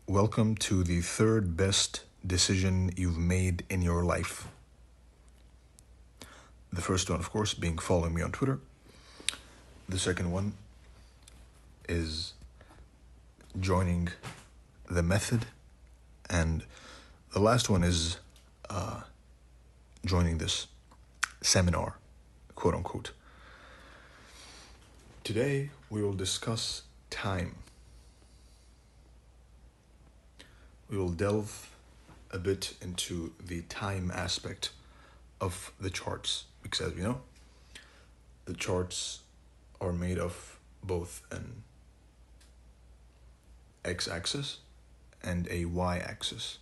Welcome to the third best decision you've made in your life. The first one, of course, being following me on Twitter. The second one is joining the method. And the last one is joining this seminar, quote unquote. Today, we will discuss time. We will delve a bit into the time aspect of the charts, because as we know, the charts are made of both an x-axis and a y-axis,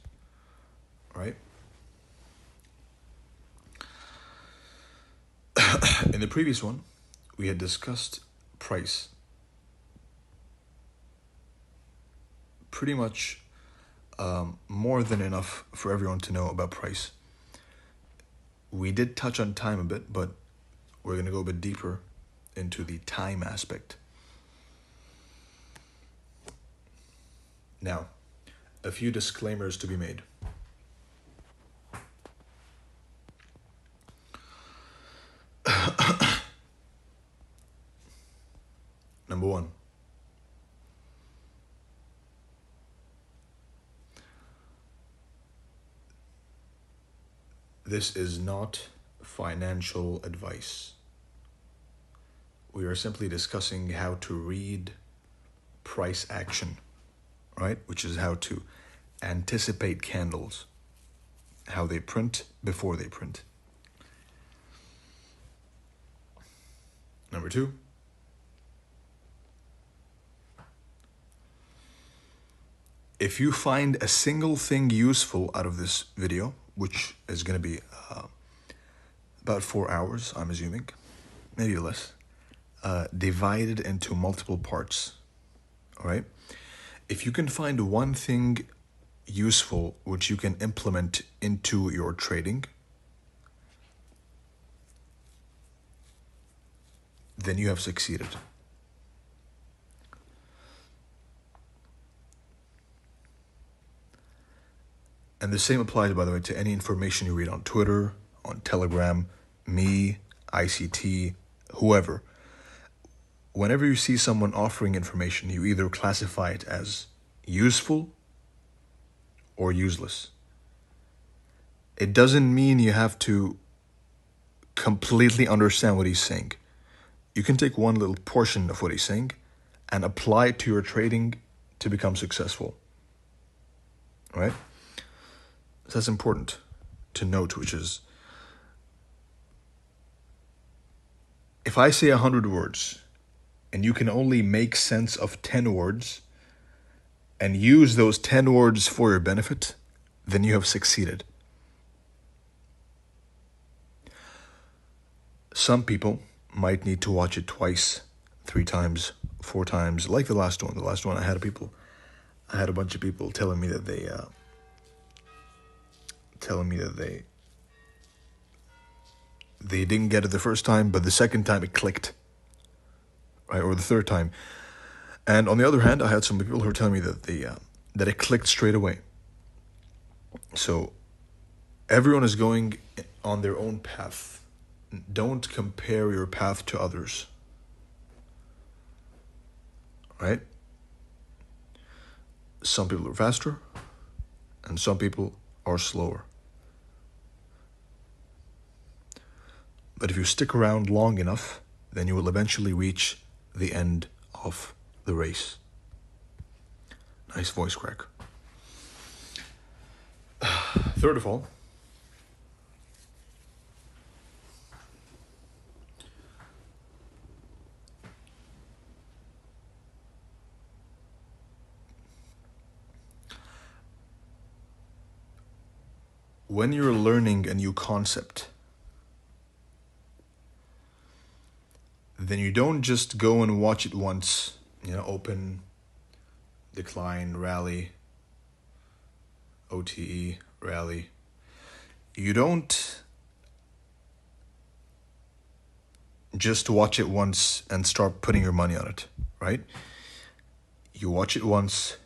right? In the previous one, we had discussed price. Pretty much more than enough for everyone to know about price. We did touch on time a bit, but we're going to go a bit deeper into the time aspect. Now, a few disclaimers to be made. Number one, this is not financial advice. We are simply discussing how to read price action, right? Which is how to anticipate candles, how they print before they print. Number two, if you find a single thing useful out of this video, which is going to be about 4 hours, I'm assuming, maybe less, divided into multiple parts, all right? If you can find one thing useful which you can implement into your trading, then you have succeeded. And the same applies, by the way, to any information you read on Twitter, on Telegram, me, ICT, whoever. Whenever you see someone offering information, you either classify it as useful or useless. It doesn't mean you have to completely understand what he's saying. You can take one little portion of what he's saying and apply it to your trading to become successful. All right? So that's important to note, which is, if I say 100 words and you can only make sense of 10 words and use those 10 words for your benefit, then you have succeeded. Some people might need to watch it twice, 3 times, 4 times, like the last one. The last one I had a bunch of people telling me that they didn't get it the first time, but the second time it clicked, right? Or the third time. And on the other hand, I had some people who were telling me that that it clicked straight away. So everyone is going on their own path. Don't compare your path to others, right? Some people are faster and some people are slower. But if you stick around long enough, then you will eventually reach the end of the race. Nice voice crack. Third of all, when you're learning a new concept, then you don't just go and watch it once, open, decline, rally, OTE, rally. You don't just watch it once and start putting your money on it, right? You watch it once,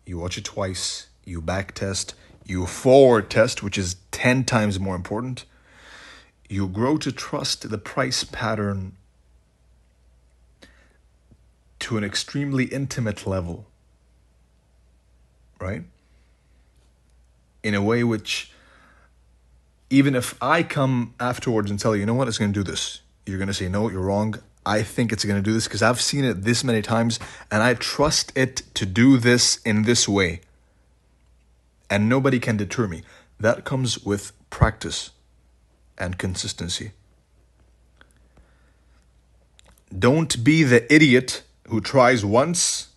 you watch it twice, you back test, you forward test, which is 10 times more important. You grow to trust the price pattern to an extremely intimate level, right? In a way which, even if I come afterwards and tell you, you know what, it's going to do this, you're going to say, no, you're wrong. I think it's going to do this because I've seen it this many times and I trust it to do this in this way. And nobody can deter me. That comes with practice and consistency. Don't be the idiot who tries once,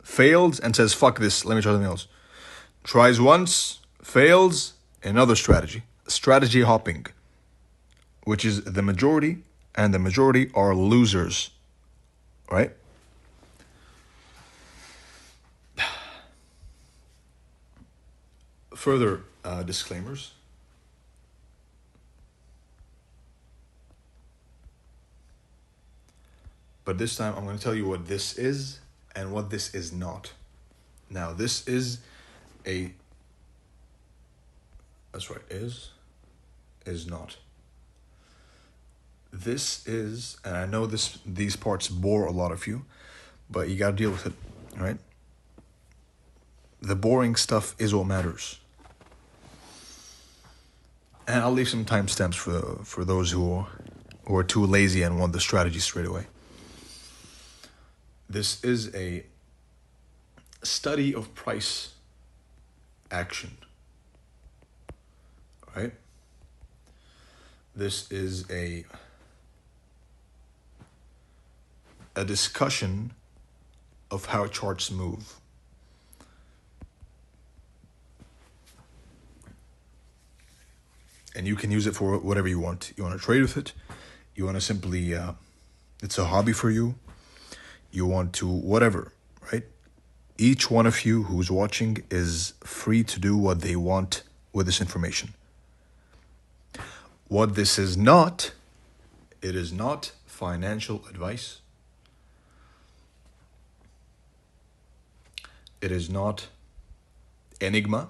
fails, and says, fuck this, let me try something else. Tries once, fails, another strategy. Strategy hopping, which is the majority, and the majority are losers, right? Further disclaimers. But this time I'm going to tell you what this is and what this is not. Now, this is a... That's right, is not. This is, and I know these parts bore a lot of you, but you got to deal with it, right? The boring stuff is what matters. And I'll leave some timestamps for those who are too lazy and want the strategy straight away. This is a study of price action, right? This is a discussion of how charts move. And you can use it for whatever you want. You want to trade with it. You want to simply, it's a hobby for you. You want to, whatever, right? Each one of you who's watching is free to do what they want with this information. What this is not, it is not financial advice. It is not enigma.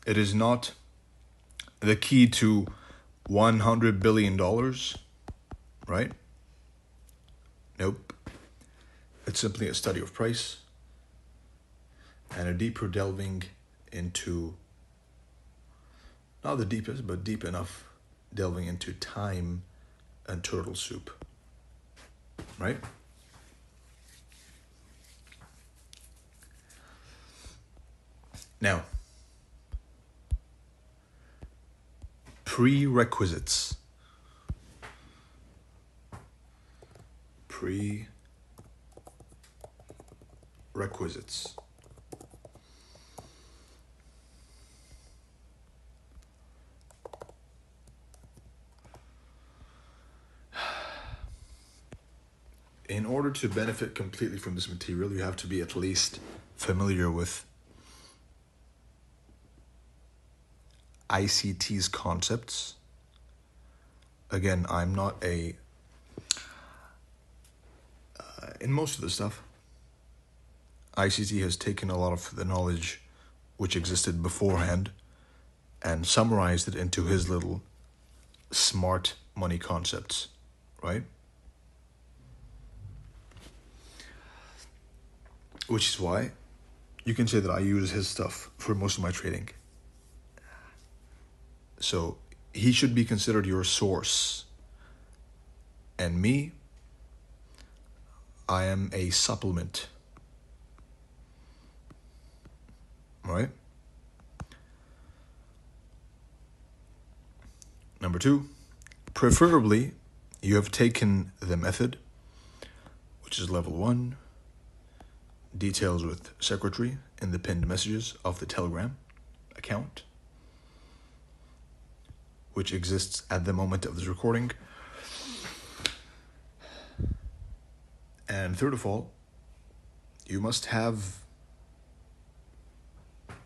It is not the key to $100 billion, right? Nope. It's simply a study of price and a deeper delving into, not the deepest, but deep enough delving into time and turtle soup, right? Now, prerequisites. Prerequisites. In order to benefit completely from this material, you have to be at least familiar with ICT's concepts. Again, I'm not in most of the stuff, ICT has taken a lot of the knowledge which existed beforehand and summarized it into his little smart money concepts, right? Which is why you can say that I use his stuff for most of my trading. So he should be considered your source. And me, I am a supplement. Right? Number 2, preferably you have taken the method, which is level 1, details with secretary in the pinned messages of the Telegram account, which exists at the moment of this recording. And third of all, you must have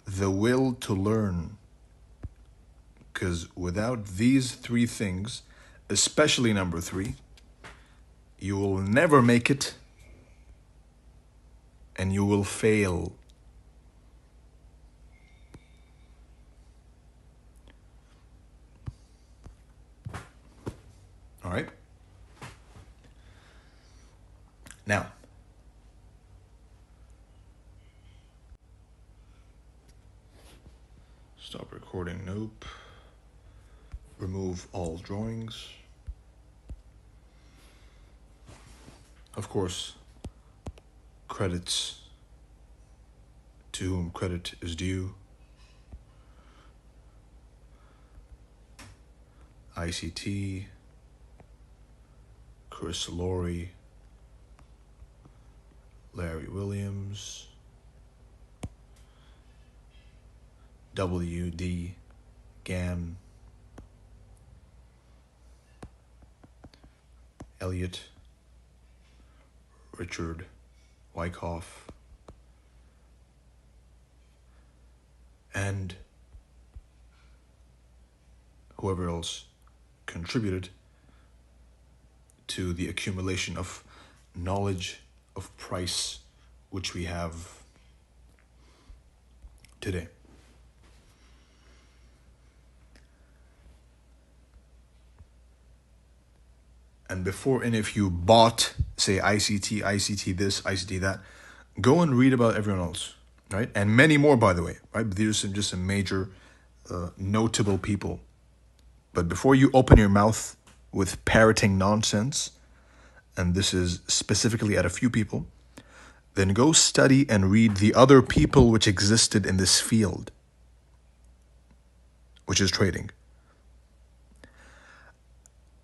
the will to learn, because without these 3 things, especially number 3, you will never make it, and you will fail. All right? Now, stop recording. Nope. Remove all drawings. Of course, credits to whom credit is due. ICT, Chris Laurie, Larry Williams, WD Gann, Elliot, Richard Wyckoff, and whoever else contributed to the accumulation of knowledge of price which we have today. And before any of you bought, say, ICT this, ICT that, go and read about everyone else, right? And many more, by the way, right? These are just some major notable people. But before you open your mouth with parroting nonsense, and this is specifically at a few people, then go study and read the other people which existed in this field, which is trading.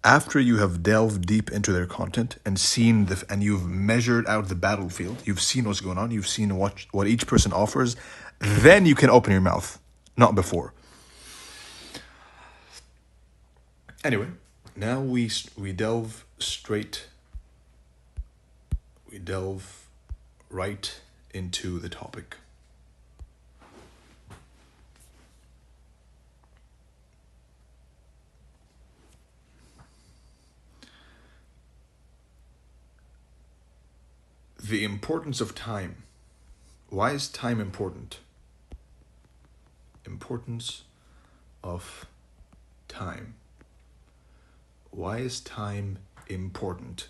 After you have delved deep into their content and seen and you've measured out the battlefield, you've seen what's going on, you've seen what each person offers, then you can open your mouth, not before. Anyway, now we delve right into the topic. The importance of time. Why is time important? Importance of time. Why is time important?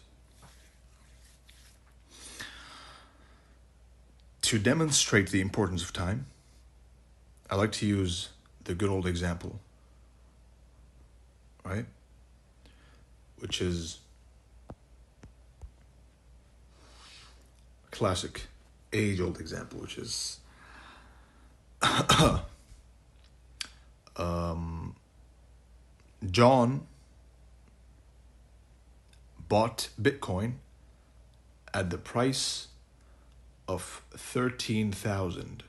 To demonstrate the importance of time, I like to use the good old example, right? Which is classic, age-old example, which is John bought Bitcoin at the price of 13,000.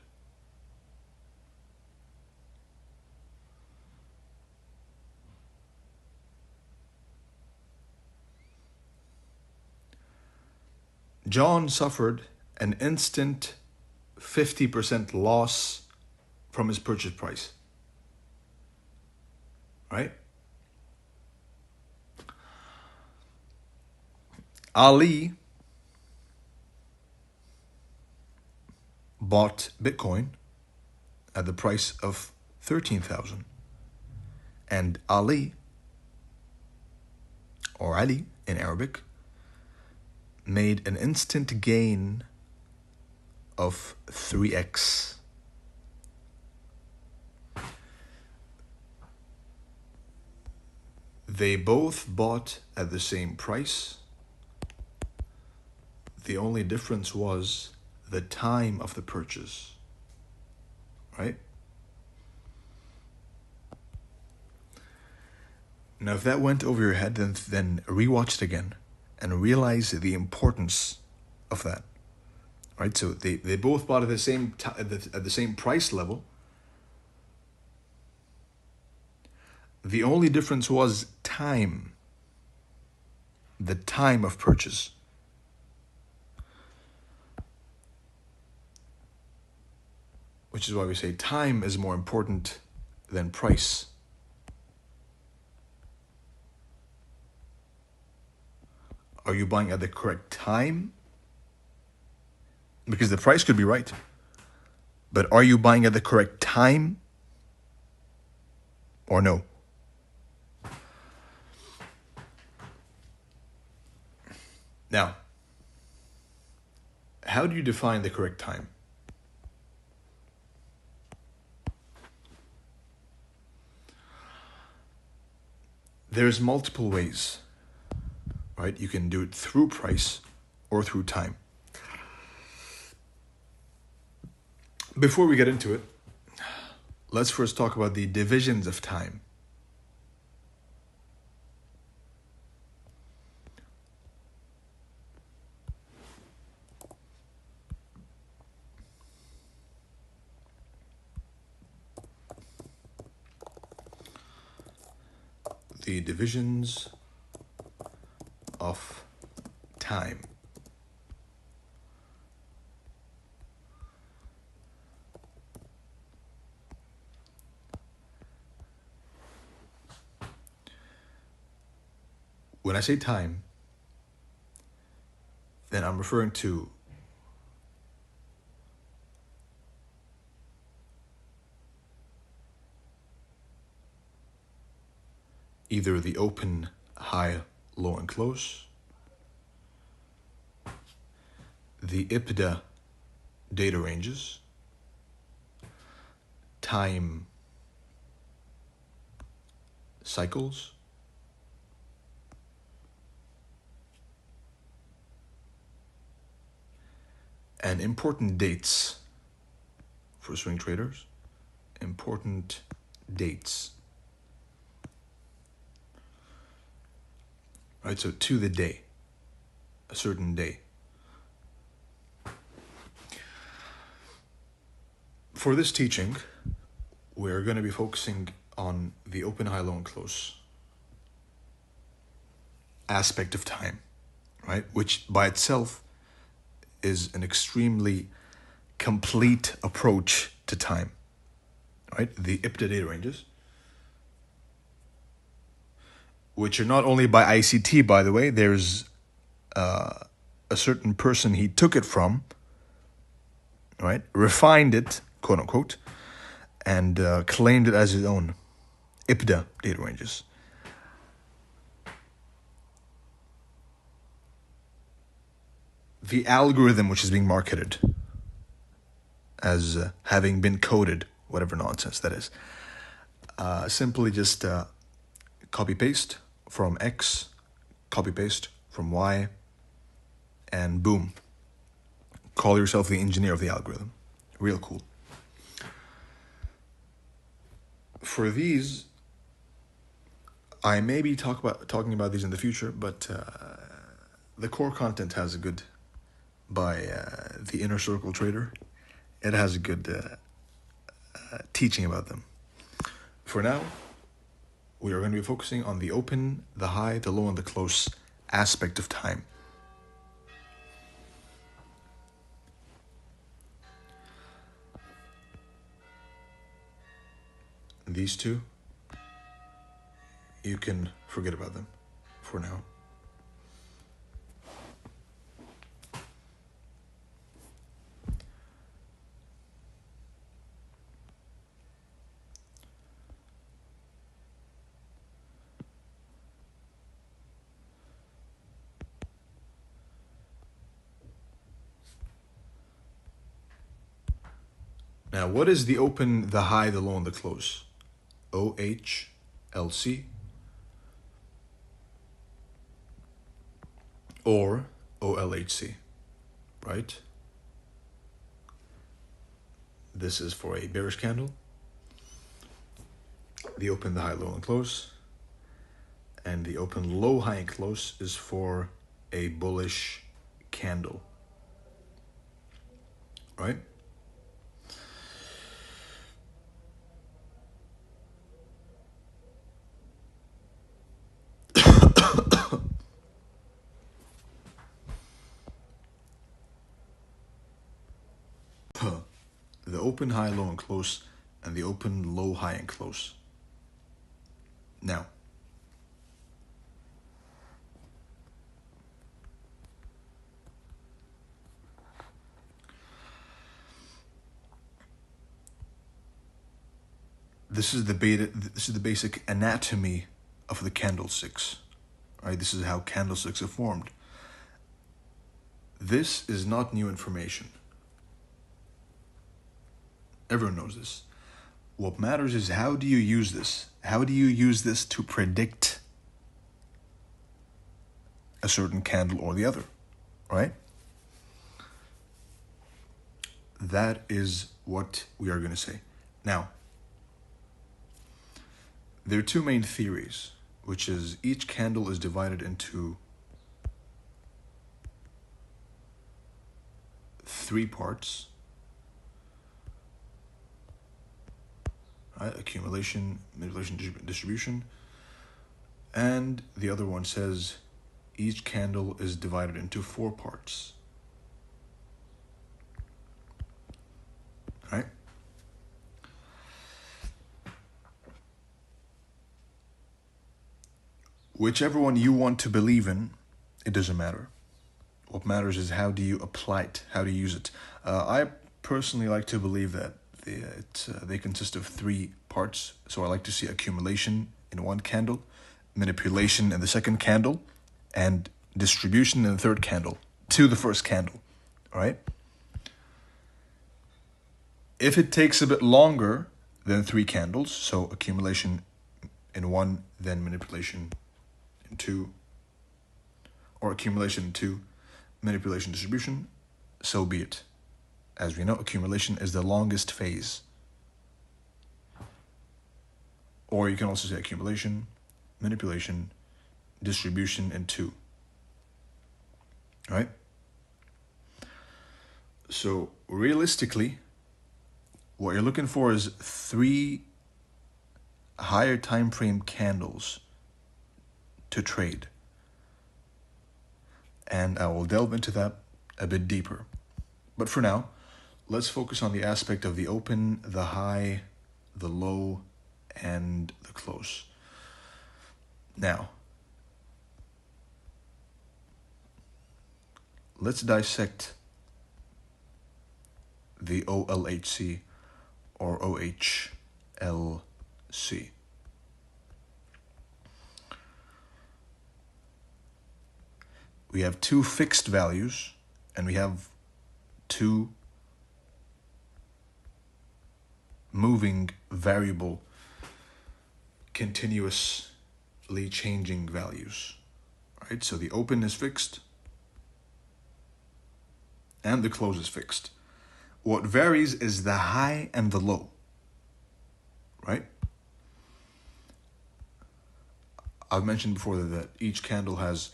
John suffered an instant 50% loss from his purchase price. Right? Ali bought Bitcoin at the price of 13,000. And Ali, or Ali in Arabic, made an instant gain of 3x. They both bought at the same price. The only difference was the time of the purchase, right? Now, if that went over your head, then rewatch it again and realize the importance of that, right? So they both bought at the same at the same price level. The only difference was time, the time of purchase. Which is why we say time is more important than price. Are you buying at the correct time? Because the price could be right. But are you buying at the correct time or no? Now, how do you define the correct time? There's multiple ways, right? You can do it through price or through time. Before we get into it, let's first talk about the divisions of time. The divisions of time. When I say time, then I'm referring to either the open, high, low, and close, the icttrading data ranges, time cycles, and important dates for swing traders. Important dates. Right, so to the day, a certain day. For this teaching, we're going to be focusing on the open, high, low, and close aspect of time, right? Which by itself is an extremely complete approach to time, right? The icttrading data ranges, which are not only by ICT, by the way. There's a certain person he took it from, right? Refined it, quote unquote, and claimed it as his own. icttrading data ranges. The algorithm which is being marketed as having been coded, whatever nonsense that is, simply just copy-paste from X, copy-paste from Y, and boom. Call yourself the engineer of the algorithm. Real cool. For these, I may be talking about these in the future, but the core content has a good, by the Inner Circle Trader, it has a good teaching about them. For now, we are going to be focusing on the open, the high, the low, and the close aspect of time. These two, you can forget about them for now. Now, what is the open, the high, the low, and the close? OHLC or OLHC, right? This is for a bearish candle. The open, the high, low, and close. And the open, low, high, and close is for a bullish candle, right? The open, high, low, and close, and the open, low, high, and close. Now, this is the basic anatomy of the candlesticks. Right? This is how candlesticks are formed. This is not new information. Everyone knows this. What matters is how do you use this? How do you use this to predict a certain candle or the other, right? That is what we are going to say. Now, there are two main theories, which is each candle is divided into three parts. Right? Accumulation, manipulation, distribution. And the other one says each candle is divided into four parts. Right? Whichever one you want to believe in, it doesn't matter. What matters is how do you apply it, how do you use it. I personally like to believe that they consist of three parts. So I like to see accumulation in one candle, manipulation in the second candle, and distribution in the third candle to the first candle, all right? If it takes a bit longer than three candles, so accumulation in one, then manipulation in two, or accumulation in two, manipulation, distribution, so be it. As we know, accumulation is the longest phase. Or you can also say accumulation, manipulation, distribution in two. Right? So realistically, what you're looking for is three higher time frame candles to trade. And I will delve into that a bit deeper. But for now, let's focus on the aspect of the open, the high, the low, and the close. Now, let's dissect the OLHC or OHLC. We have two fixed values and we have two moving variable continuously changing values. Right? So the open is fixed and the close is fixed. What varies is the high and the low. Right? I've mentioned before that each candle has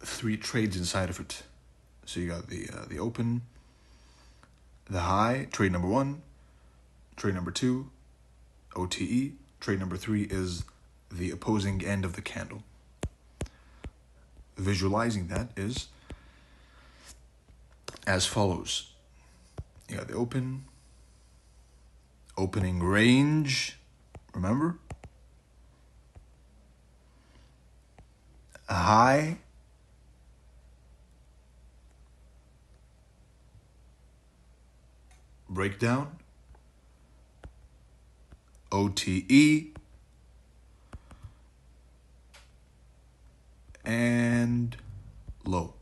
three trades inside of it. So you got the open, the high, trade number 1, trade number 2, OTE, trade number 3 is the opposing end of the candle. Visualizing that is as follows. You got the open, opening range, remember? A high, breakdown, OTE, and low.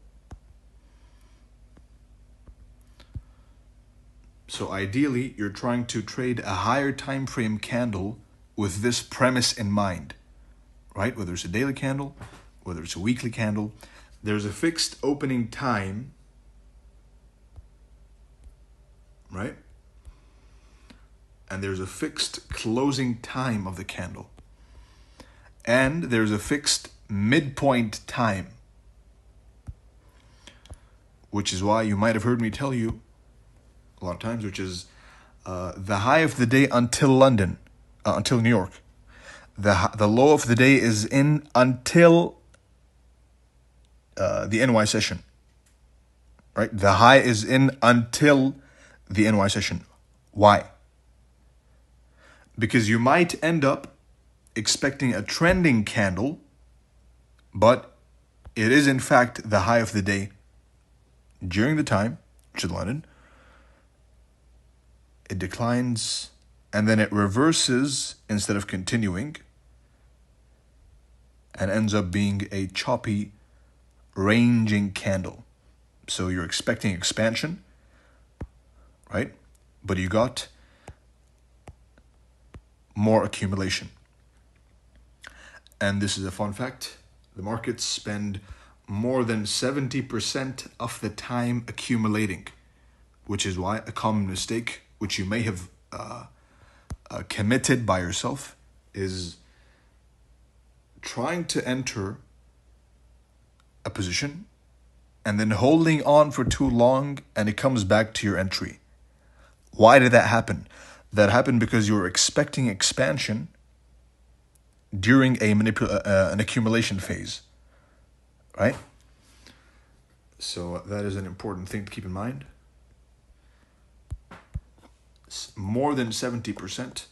So ideally, you're trying to trade a higher time frame candle with this premise in mind, right? Whether it's a daily candle, whether it's a weekly candle, there's a fixed opening time, right? And there's a fixed closing time of the candle. And there's a fixed midpoint time, which is why you might have heard me tell you a lot of times, which is the high of the day until until New York. The low of the day is in until the NY session, right? The high is in until the NY session. Why? Because you might end up expecting a trending candle, but it is in fact the high of the day during the time, which is London. It declines and then it reverses instead of continuing and ends up being a choppy, ranging candle. So you're expecting expansion, right? But you got more accumulation. And this is a fun fact. The markets spend more than 70% of the time accumulating, which is why a common mistake, which you may have committed by yourself, is trying to enter a position and then holding on for too long and it comes back to your entry. Why did that happen? That happened because you were expecting expansion during an accumulation phase, right? So that is an important thing to keep in mind. More than 70%.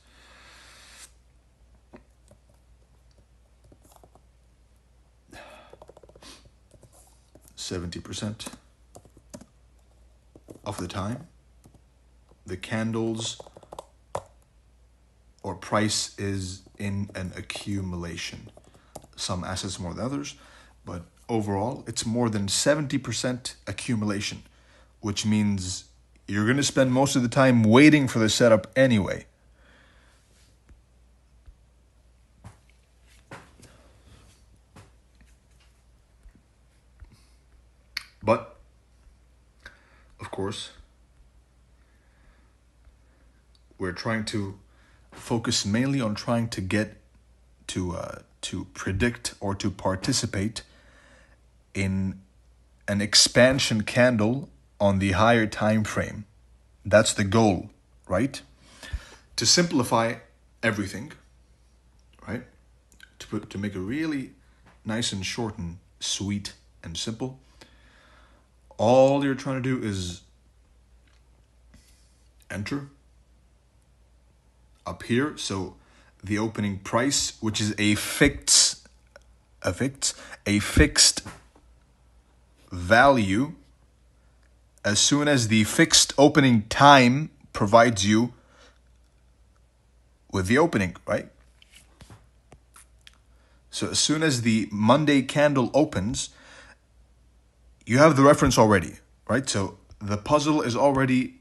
Of the time, the candles or price is in an accumulation. Some assets more than others, but overall, it's more than 70% accumulation, which means you're going to spend most of the time waiting for the setup anyway. But, of course, we're trying to focus mainly on trying to get to predict or to participate in an expansion candle on the higher time frame. That's the goal, right? To simplify everything, right? To make it really nice and short and sweet and simple. All you're trying to do is enter up here. So the opening price, which is a fixed value, as soon as the fixed opening time provides you with the opening, right? So as soon as the Monday candle opens, you have the reference already, right? So the puzzle is already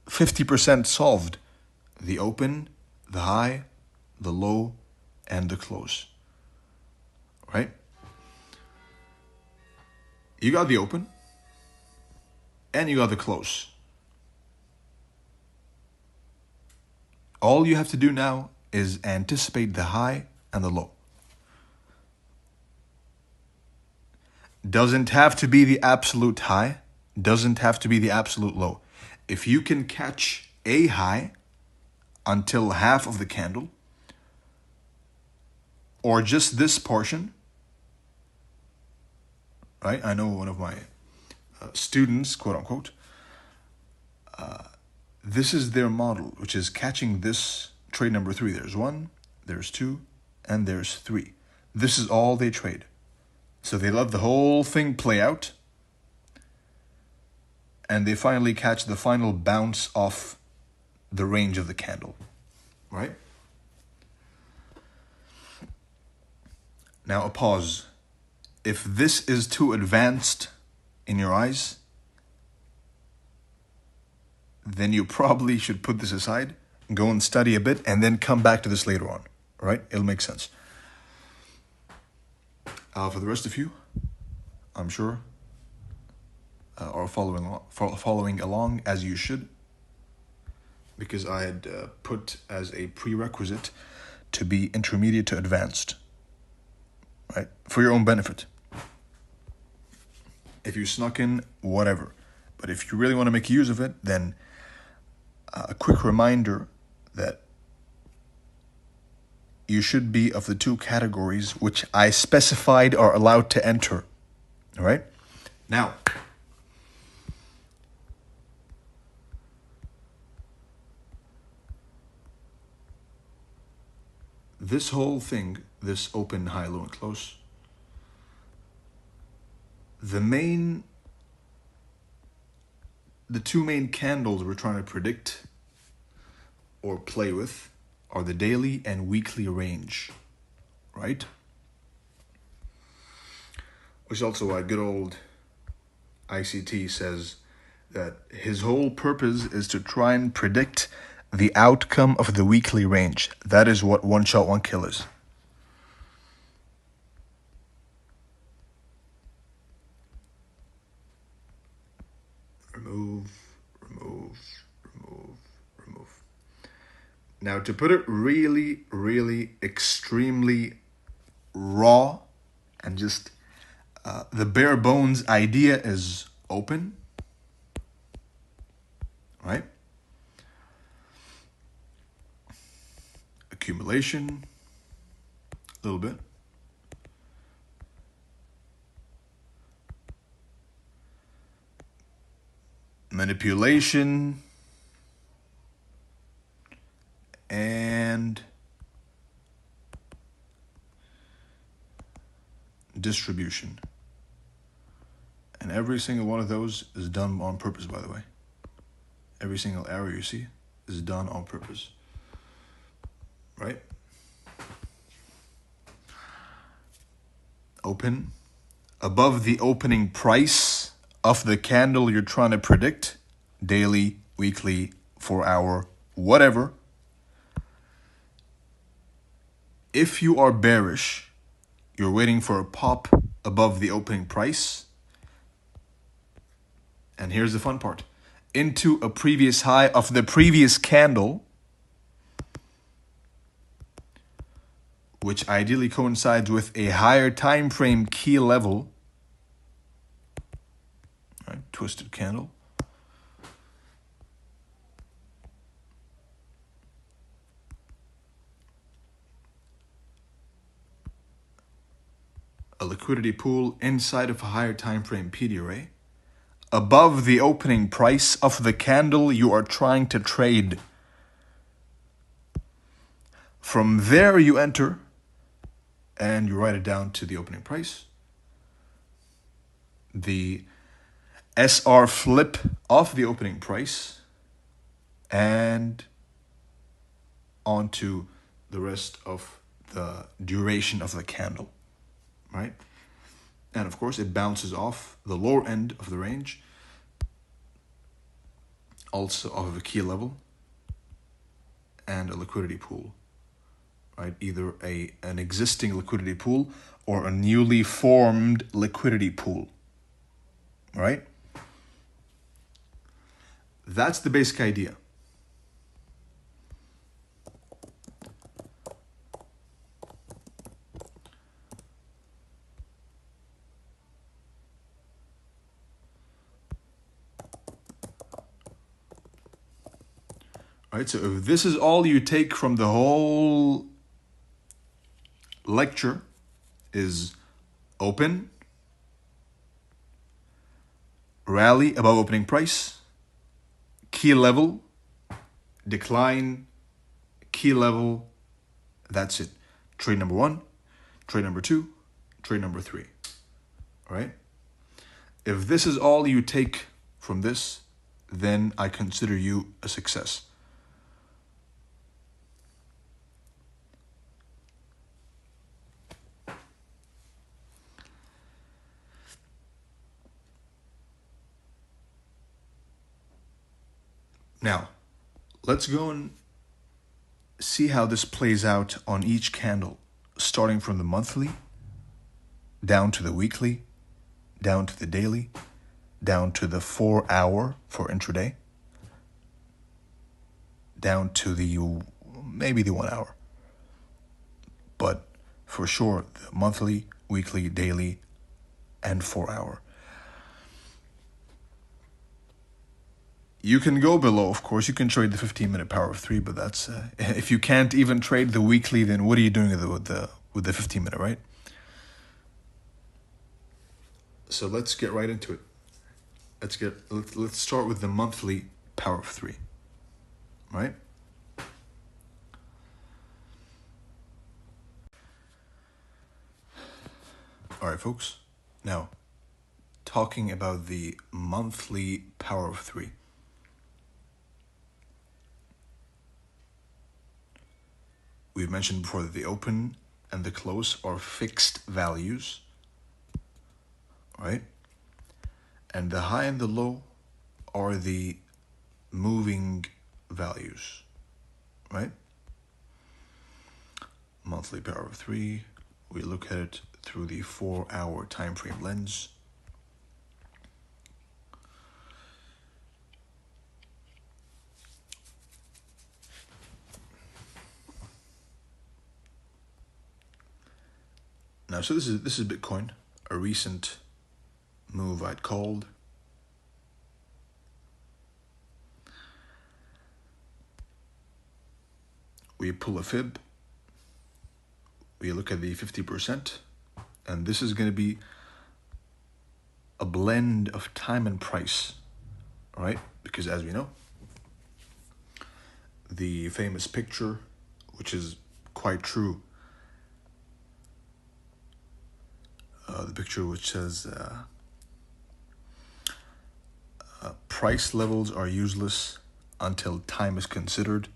50% solved. The open, the high, the low, and the close, right? You got the open, and you got the close. All you have to do now is anticipate the high and the low. Doesn't have to be the absolute high, doesn't have to be the absolute low. If you can catch a high until half of the candle, or just this portion, right? I know one of my students, quote unquote, this is their model, which is catching this trade number 3. There's 1, there's 2, and there's 3. This is all they trade. So they let the whole thing play out, and they finally catch the final bounce off the range of the candle, right? Now a pause. If this is too advanced in your eyes, then you probably should put this aside, go and study a bit, and then come back to this later on, right? It'll make sense. For the rest of you, I'm sure, are following along as you should, because I had put as a prerequisite to be intermediate to advanced, right? For your own benefit. If you snuck in, whatever. But if you really want to make use of it, then a quick reminder that you should be of the 2 categories which I specified are allowed to enter. All right? Now, this whole thing, this open, high, low, and close, the 2 main candles we're trying to predict or play with are the daily and weekly range, right? Which is also why good old ICT says that his whole purpose is to try and predict the outcome of the weekly range. That is what one shot, one kill is. Remove. Now, to put it really, really extremely raw and just the bare bones idea is open, right? Accumulation, a little bit. Manipulation, and distribution. And every single one of those is done on purpose, by the way. Every single arrow you see is done on purpose, right? Open. Above the opening price of the candle you're trying to predict, daily, weekly, 4 hour, whatever. If you are bearish, you're waiting for a pop above the opening price. And here's the fun part. Into a previous high of the previous candle, which ideally coincides with a higher time frame key level. Right, twisted candle. A liquidity pool inside of a higher time frame PD array. Above the opening price of the candle you are trying to trade. From there you enter and you write it down to the opening price. The SR flip off the opening price and onto the rest of the duration of the candle, right? And of course it bounces off the lower end of the range, also off of a key level and a liquidity pool, right? Either an existing liquidity pool or a newly formed liquidity pool, right? That's the basic idea. Right, so if this is all you take from the whole lecture is open, rally above opening price, key level, decline, key level, that's it. Trade number 1, trade number 2, trade number 3, all right? If this is all you take from this, then I consider you a success. Now, let's go and see how this plays out on each candle, starting from the monthly, down to the weekly, down to the daily, down to the 4 hour for intraday, down to the maybe the 1 hour. But for sure, the monthly, weekly, daily, and 4 hour. You can go below, of course. You can trade the 15-minute power of 3, but that's if you can't even trade the weekly, then what are you doing with the 15-minute, right? So let's get right into it. Let's start with the monthly power of 3, right? All right, folks. Now, talking about the monthly power of 3. we've mentioned before that the open and the close are fixed values, right? And the high and the low are the moving values, right? Monthly power of 3, we look at it through the 4-hour time frame lens. Now, so this is Bitcoin, a recent move I'd called. We pull a fib, we look at the 50%, and this is going to be a blend of time and price, right? Because as we know, the famous picture, which is quite true, the picture which says price levels are useless until time is considered,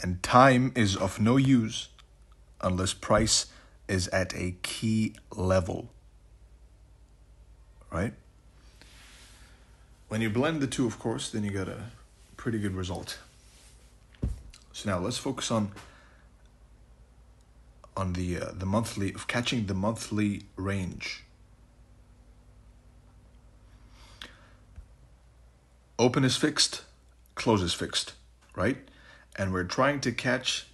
and time is of no use unless price is at a key level, right? When you blend the two, of course, then you get a pretty good result. So now let's focus on the monthly, of catching the monthly range. Open is fixed, close is fixed, right? And we're trying to catch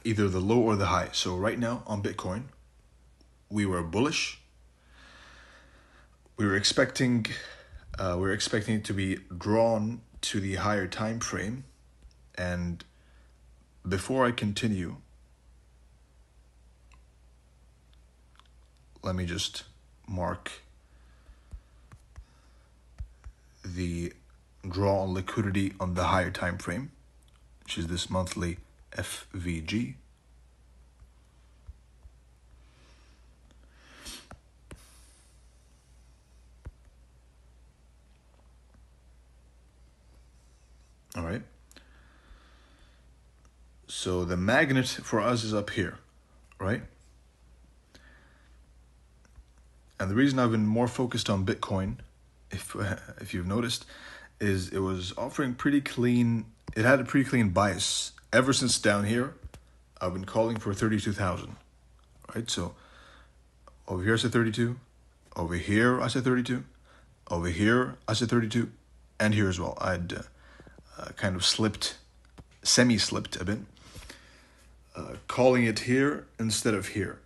either the low or the high. So right now on Bitcoin, we were bullish. We were expecting it to be drawn to the higher time frame. And before I continue, let me just mark the draw on liquidity on the higher time frame, which is this monthly FVG. All right. So the magnet for us is up here, right? And the reason I've been more focused on Bitcoin, if you've noticed, is it was offering pretty clean. It had a pretty clean bias ever since down here. I've been calling for 32,000, right? So over here I said 32, over here I said 32, over here I said 32, and here as well. I'd kind of semi-slipped a bit, calling it here instead of here.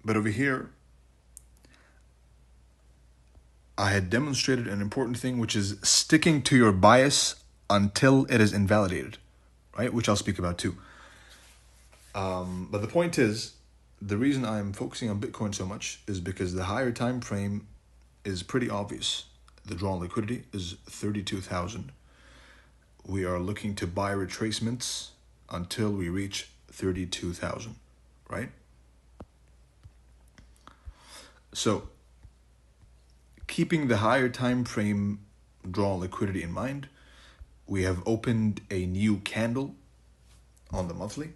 But over here, I had demonstrated an important thing, which is sticking to your bias until it is invalidated, right? Which I'll speak about too. But the point is, the reason I'm focusing on Bitcoin so much is because the higher time frame is pretty obvious. The drawn liquidity is 32,000. We are looking to buy retracements until we reach 32,000, right? So, keeping the higher time frame draw liquidity in mind, we have opened a new candle on the monthly,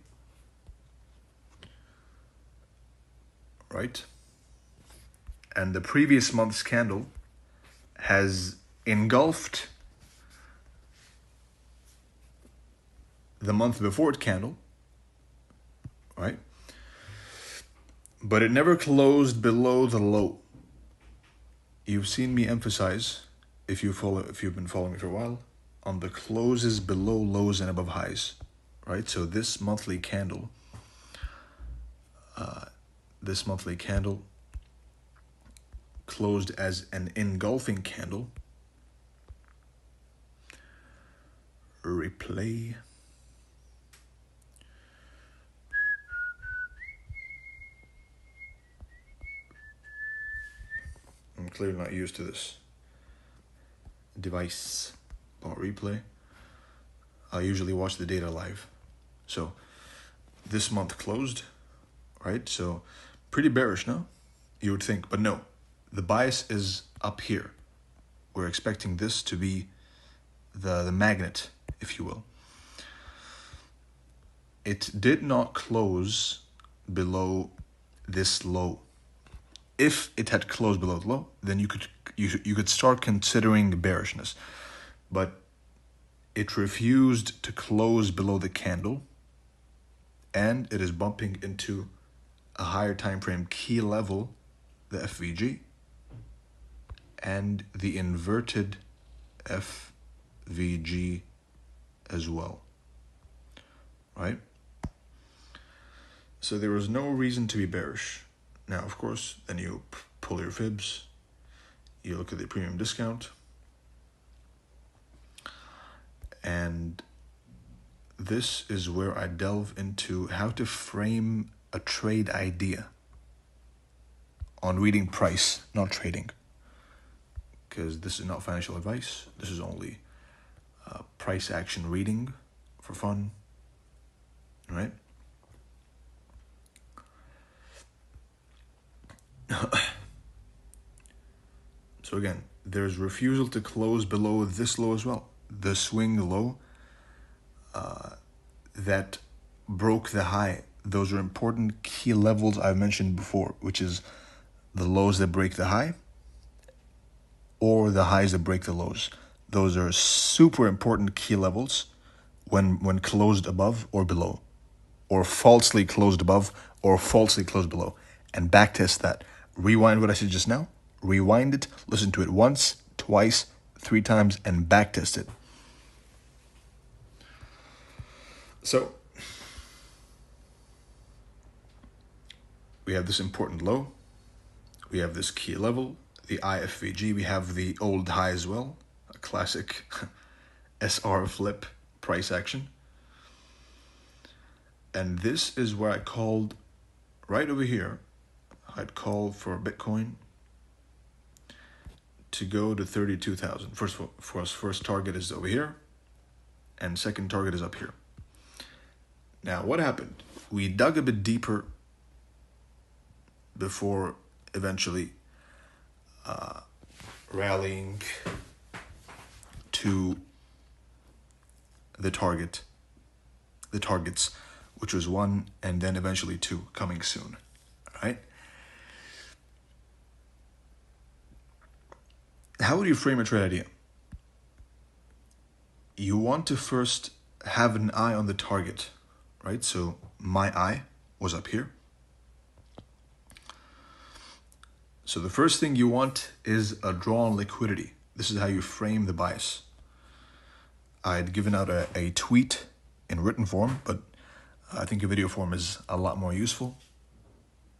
right? And the previous month's candle has engulfed the month before it candle, right? But it never closed below the low. You've seen me emphasize, if you've been following me for a while, on the closes below lows and above highs, right? So this monthly candle closed as an engulfing candle. Replay. I'm clearly not used to this device on replay. I usually watch the data live. So this month closed, right? So pretty bearish, no? You would think, but no. The bias is up here. We're expecting this to be the magnet, if you will. It did not close below this low. If it had closed below the low, then you could start considering bearishness. But it refused to close below the candle, and it is bumping into a higher time frame key level, the FVG, and the inverted FVG as well, right? So there was no reason to be bearish. Now, of course, then you pull your fibs, you look at the premium discount, and this is where I delve into how to frame a trade idea on reading price, not trading. Because this is not financial advice. This is only price action reading for fun, right? So again, there's refusal to close below this low as well. The swing low that broke the high. Those are important key levels I've mentioned before, which is the lows that break the high or the highs that break the lows. Those are super important key levels when closed above or below, or falsely closed above or falsely closed below. And backtest that. Rewind what I said just now. Rewind it, listen to it once, twice, 3 times, and backtest it. So we have this important low. We have this key level, the IFVG. We have the old high as well, a classic SR flip price action. And this is where I called right over here. I'd call for Bitcoin to go to 32,000. First target is over here, and second target is up here. Now, what happened? We dug a bit deeper before eventually rallying to the targets, which was 1 and then eventually 2 coming soon, right? How would you frame a trade idea? You want to first have an eye on the target, right? So my eye was up here. So the first thing you want is a draw on liquidity. This is how you frame the bias. I had given out a tweet in written form, but I think a video form is a lot more useful.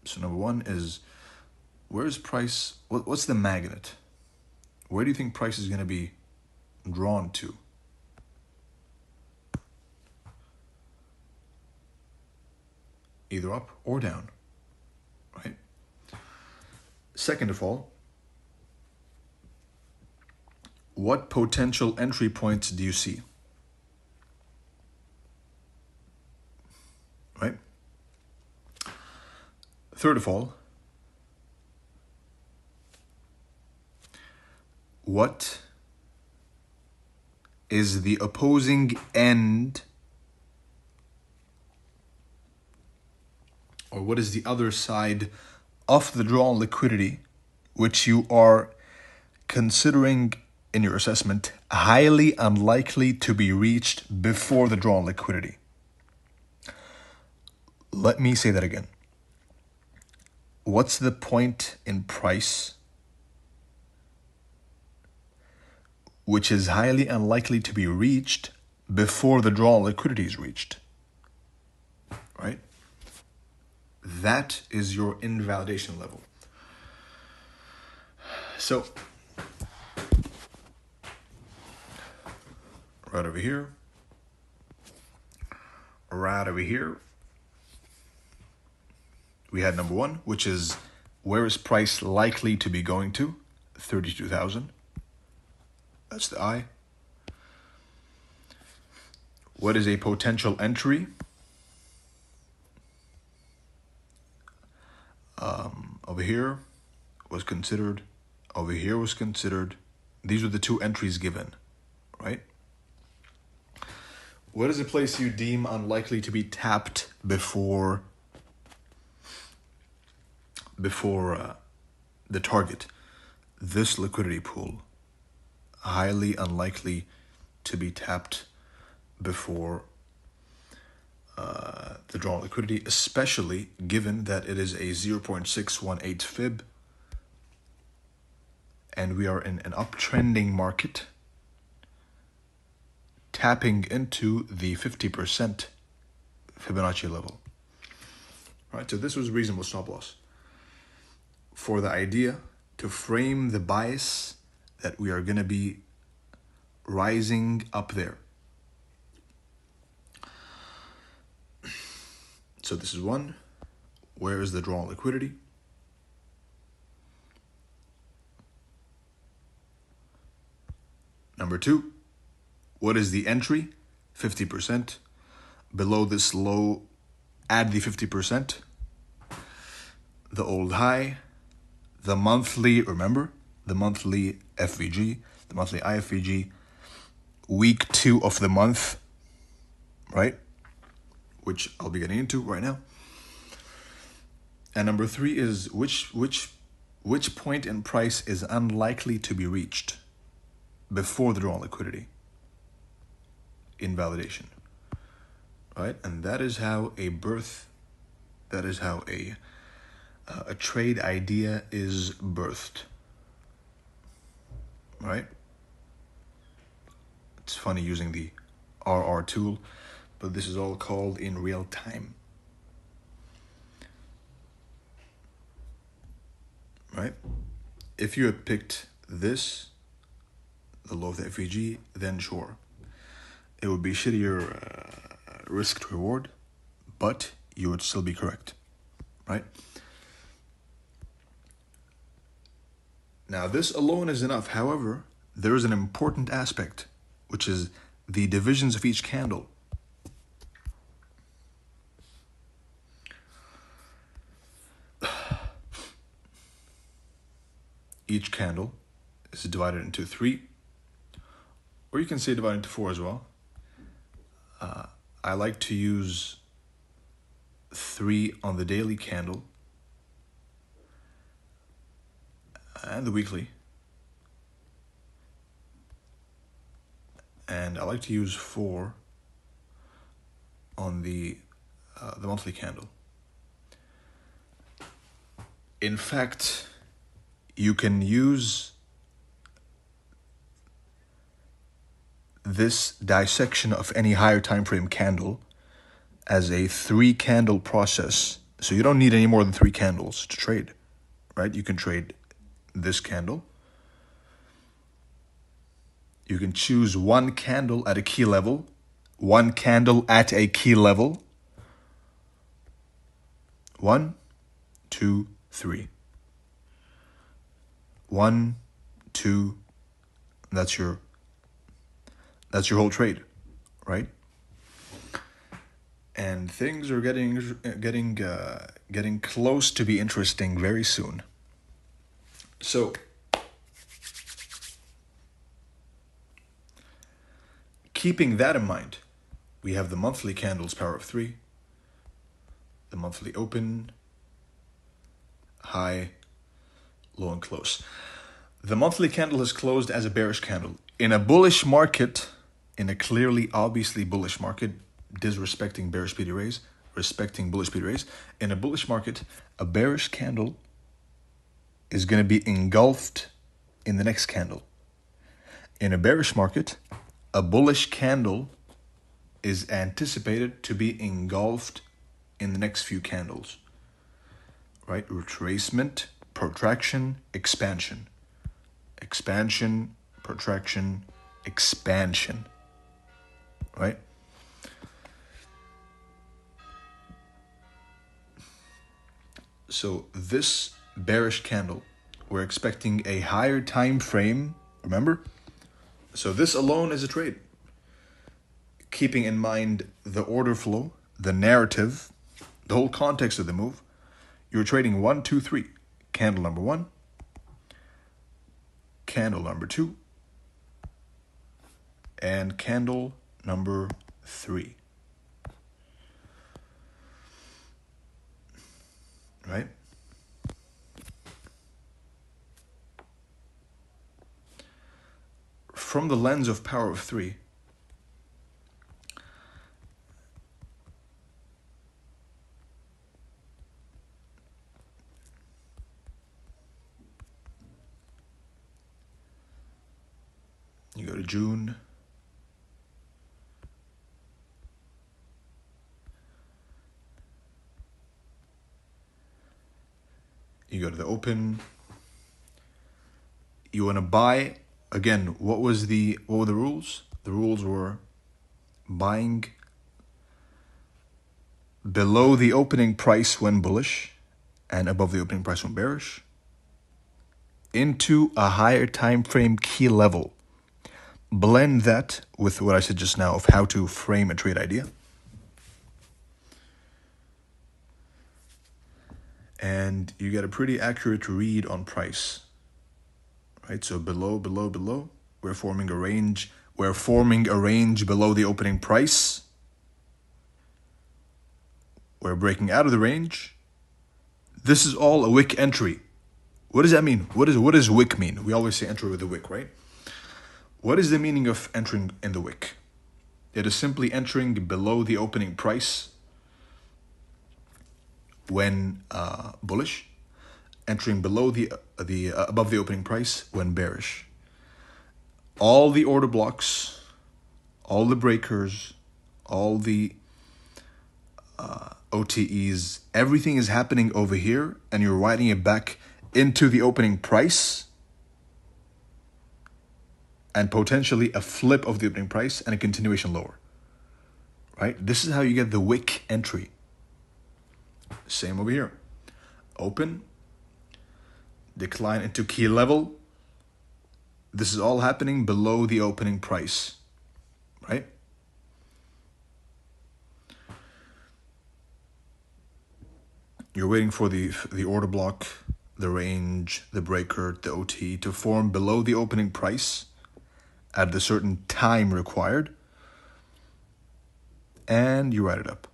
So number 1 is, where's price? What's the magnet? Where do you think price is going to be drawn to? Either up or down, right? Second of all, what potential entry points do you see? Right? Third of all, what is the opposing end, or what is the other side of the draw on liquidity, which you are considering in your assessment highly unlikely to be reached before the draw on liquidity? Let me say that again. What's the point in price which is highly unlikely to be reached before the draw on liquidity is reached? Right? That is your invalidation level. So, right over here, we had number 1, which is, where is price likely to be going to? 32,000. That's the I. What is a potential entry? Over here was considered. Over here was considered. These were the 2 entries given, right? What is a place you deem unlikely to be tapped before the target? This liquidity pool, highly unlikely to be tapped before the drawn liquidity, especially given that it is a 0.618 fib and we are in an uptrending market tapping into the 50% Fibonacci level. Right, so this was a reasonable stop loss for the idea to frame the bias that we are going to be rising up there. So this is one. Where is the drawn liquidity? Number two, what is the entry? 50%. Below this low, add the 50%. The old high, the monthly, remember, the monthly FVG, the monthly IFVG, week 2 of the month, right? Which I'll be getting into right now. And number 3 is which point in price is unlikely to be reached before the drawn liquidity? Invalidation, right? And that is how a trade idea is birthed, right? It's funny using the RR tool, but this is all called in real time, right? If you had picked this, the low of the FVG, then sure, it would be shittier risk to reward, but you would still be correct, right? Now, this alone is enough. However, there is an important aspect, which is the divisions of each candle. Each candle is divided into 3, or you can say divided into 4 as well. I like to use 3 on the daily candle and the weekly. And I like to use 4 on the monthly candle. In fact, you can use this dissection of any higher time frame candle as a 3 candle process. So you don't need any more than 3 candles to trade, right? You can trade this candle. You can choose 1 candle at a key level, 1 candle at a key level. 1, 2, 3. 1, 2, that's your whole trade, right? And things are getting close to be interesting very soon. So, keeping that in mind, we have the monthly candles power of 3, the monthly open, high, low, and close. The monthly candle is closed as a bearish candle. In a bullish market, in a clearly, obviously bullish market, disrespecting bearish PD rays, respecting bullish PD rays, in a bullish market, a bearish candle is going to be engulfed in the next candle. In a bearish market, a bullish candle is anticipated to be engulfed in the next few candles, right? Retracement, protraction, expansion. Expansion, protraction, expansion, right? So this bearish candle, we're expecting a higher time frame, remember? So this alone is a trade. Keeping in mind the order flow, the narrative, the whole context of the move, you're trading 1, 2, 3. Candle number 1, candle number 2, and candle number 3. Right? From the lens of power of 3, you go to June, you go to the open, you want to buy. Again, what were the rules? The rules were buying below the opening price when bullish and above the opening price when bearish into a higher time frame key level. Blend that with what I said just now of how to frame a trade idea. And you get a pretty accurate read on price. Right? So below, we're forming a range. We're forming a range below the opening price. We're breaking out of the range. This is all a wick entry. What does that mean? What does wick mean? We always say enter with a wick, right? What is the meaning of entering in the wick? It is simply entering below the opening price when bullish, entering below the above the opening price when bearish. All the order blocks, all the breakers, all the OTEs, everything is happening over here, and you're riding it back into the opening price, and potentially a flip of the opening price and a continuation lower. Right? This is how you get the wick entry. Same over here. Open, decline into key level. This is all happening below the opening price. Right? You're waiting for the order block, the range, the breaker, the OT to form below the opening price at the certain time required, and you write it up.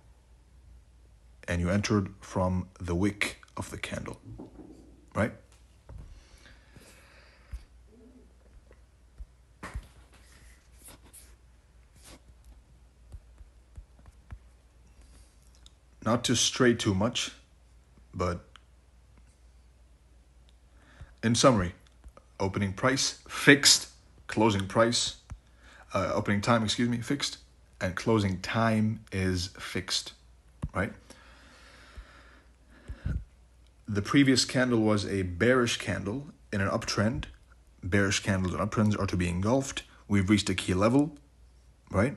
And you entered from the wick of the candle, right? Not to stray too much, but in summary, opening price fixed, closing price, opening time, fixed, and closing time is fixed, right? The previous candle was a bearish candle in an uptrend. Bearish candles and uptrends are to be engulfed. We've reached a key level, right?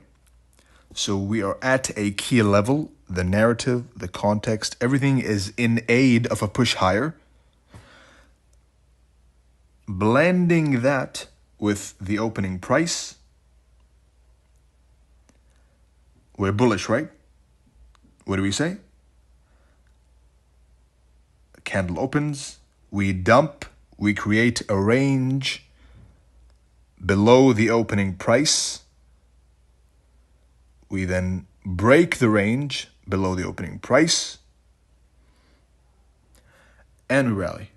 So we are at a key level. The narrative, the context, everything is in aid of a push higher. Blending that with the opening price, we're bullish, right? What do we say? Candle opens, we dump, we create a range below the opening price. We then break the range below the opening price, and we rally.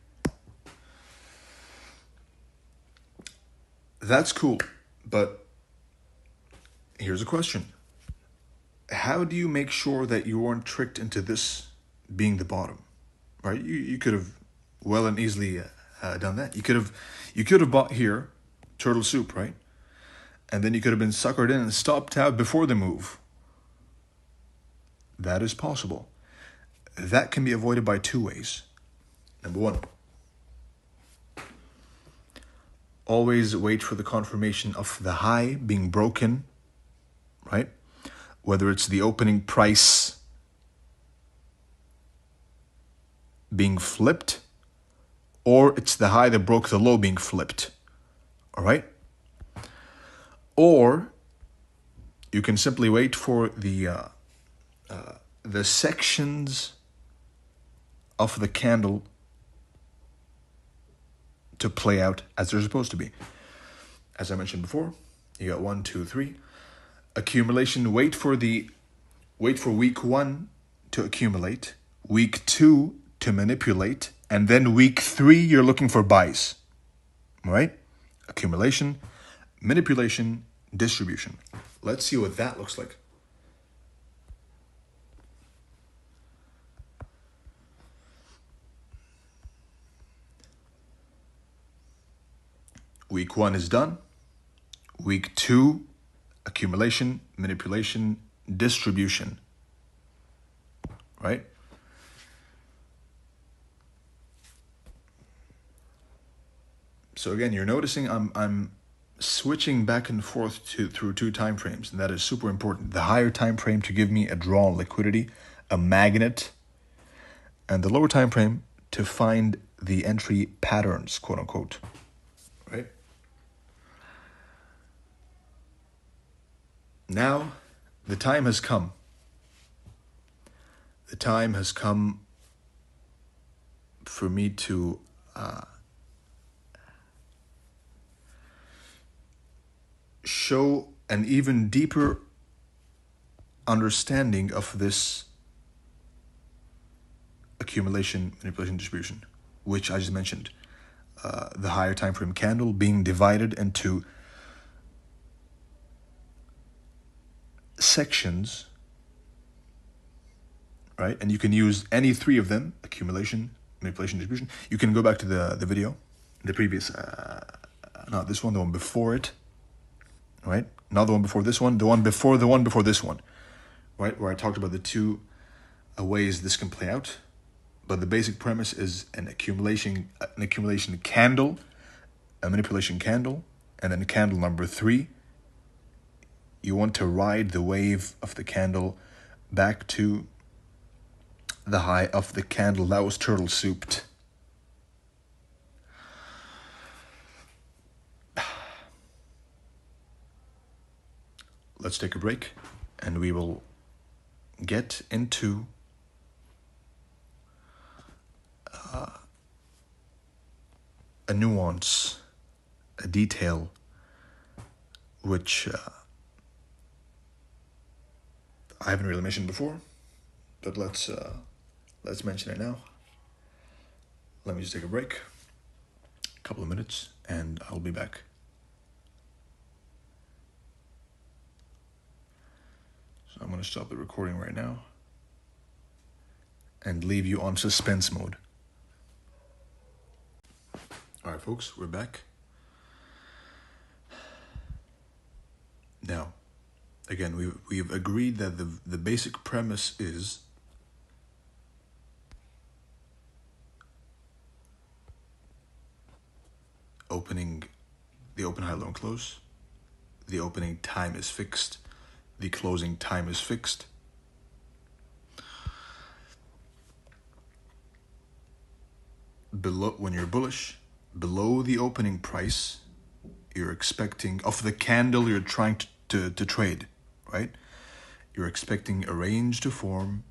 That's cool, but here's a question. How do you make sure that you weren't tricked into this being the bottom? Right? You could have well and easily done that. You could have bought here, turtle soup, right? And then you could have been suckered in and stopped out before the move. That is possible. That can be avoided by two ways. Number one, always wait for the confirmation of the high being broken, right? Whether it's the opening price being flipped, or it's the high that broke the low being flipped, all right? Or you can simply wait for the sections of the candle to play out as they're supposed to be. As I mentioned before, you got 1, 2, 3. accumulation, wait for week 1 to accumulate, week 2 to manipulate, and then week 3 you're looking for buys. All right? Accumulation, manipulation, distribution. Let's see what that looks like. Week 1 is done. Week 2, accumulation, manipulation, distribution. Right? So again, you're noticing I'm switching back and forth through 2 time frames, and that is super important. The higher time frame to give me a draw on liquidity, a magnet, and the lower time frame to find the entry patterns, quote unquote. Right? Now, the time has come. The time has come for me to show an even deeper understanding of this accumulation, manipulation, distribution, which I just mentioned. The higher time frame candle being divided into sections, right? And you can use any 3 of them: accumulation, manipulation, distribution. You can go back to the video, the previous, not this one, the one before it, right? Not the one before this one, the one before this one, right? Where I talked about the 2 ways this can play out. But the basic premise is an accumulation candle, a manipulation candle, and then candle number 3. You want to ride the wave of the candle back to the high of the candle that was turtle souped. Let's take a break, and we will get into a nuance, a detail, which I haven't really mentioned before, but let's mention it now. Let me just take a break, a couple of minutes, and I'll be back. So I'm going to stop the recording right now and leave you on suspense mode. All right, folks, we're back. Now, again, we've agreed that the basic premise is the open, high, low, and close. The opening time is fixed. The closing time is fixed. When you're bullish, below the opening price, you're expecting, of the candle you're trying to trade, right? You're expecting a range to form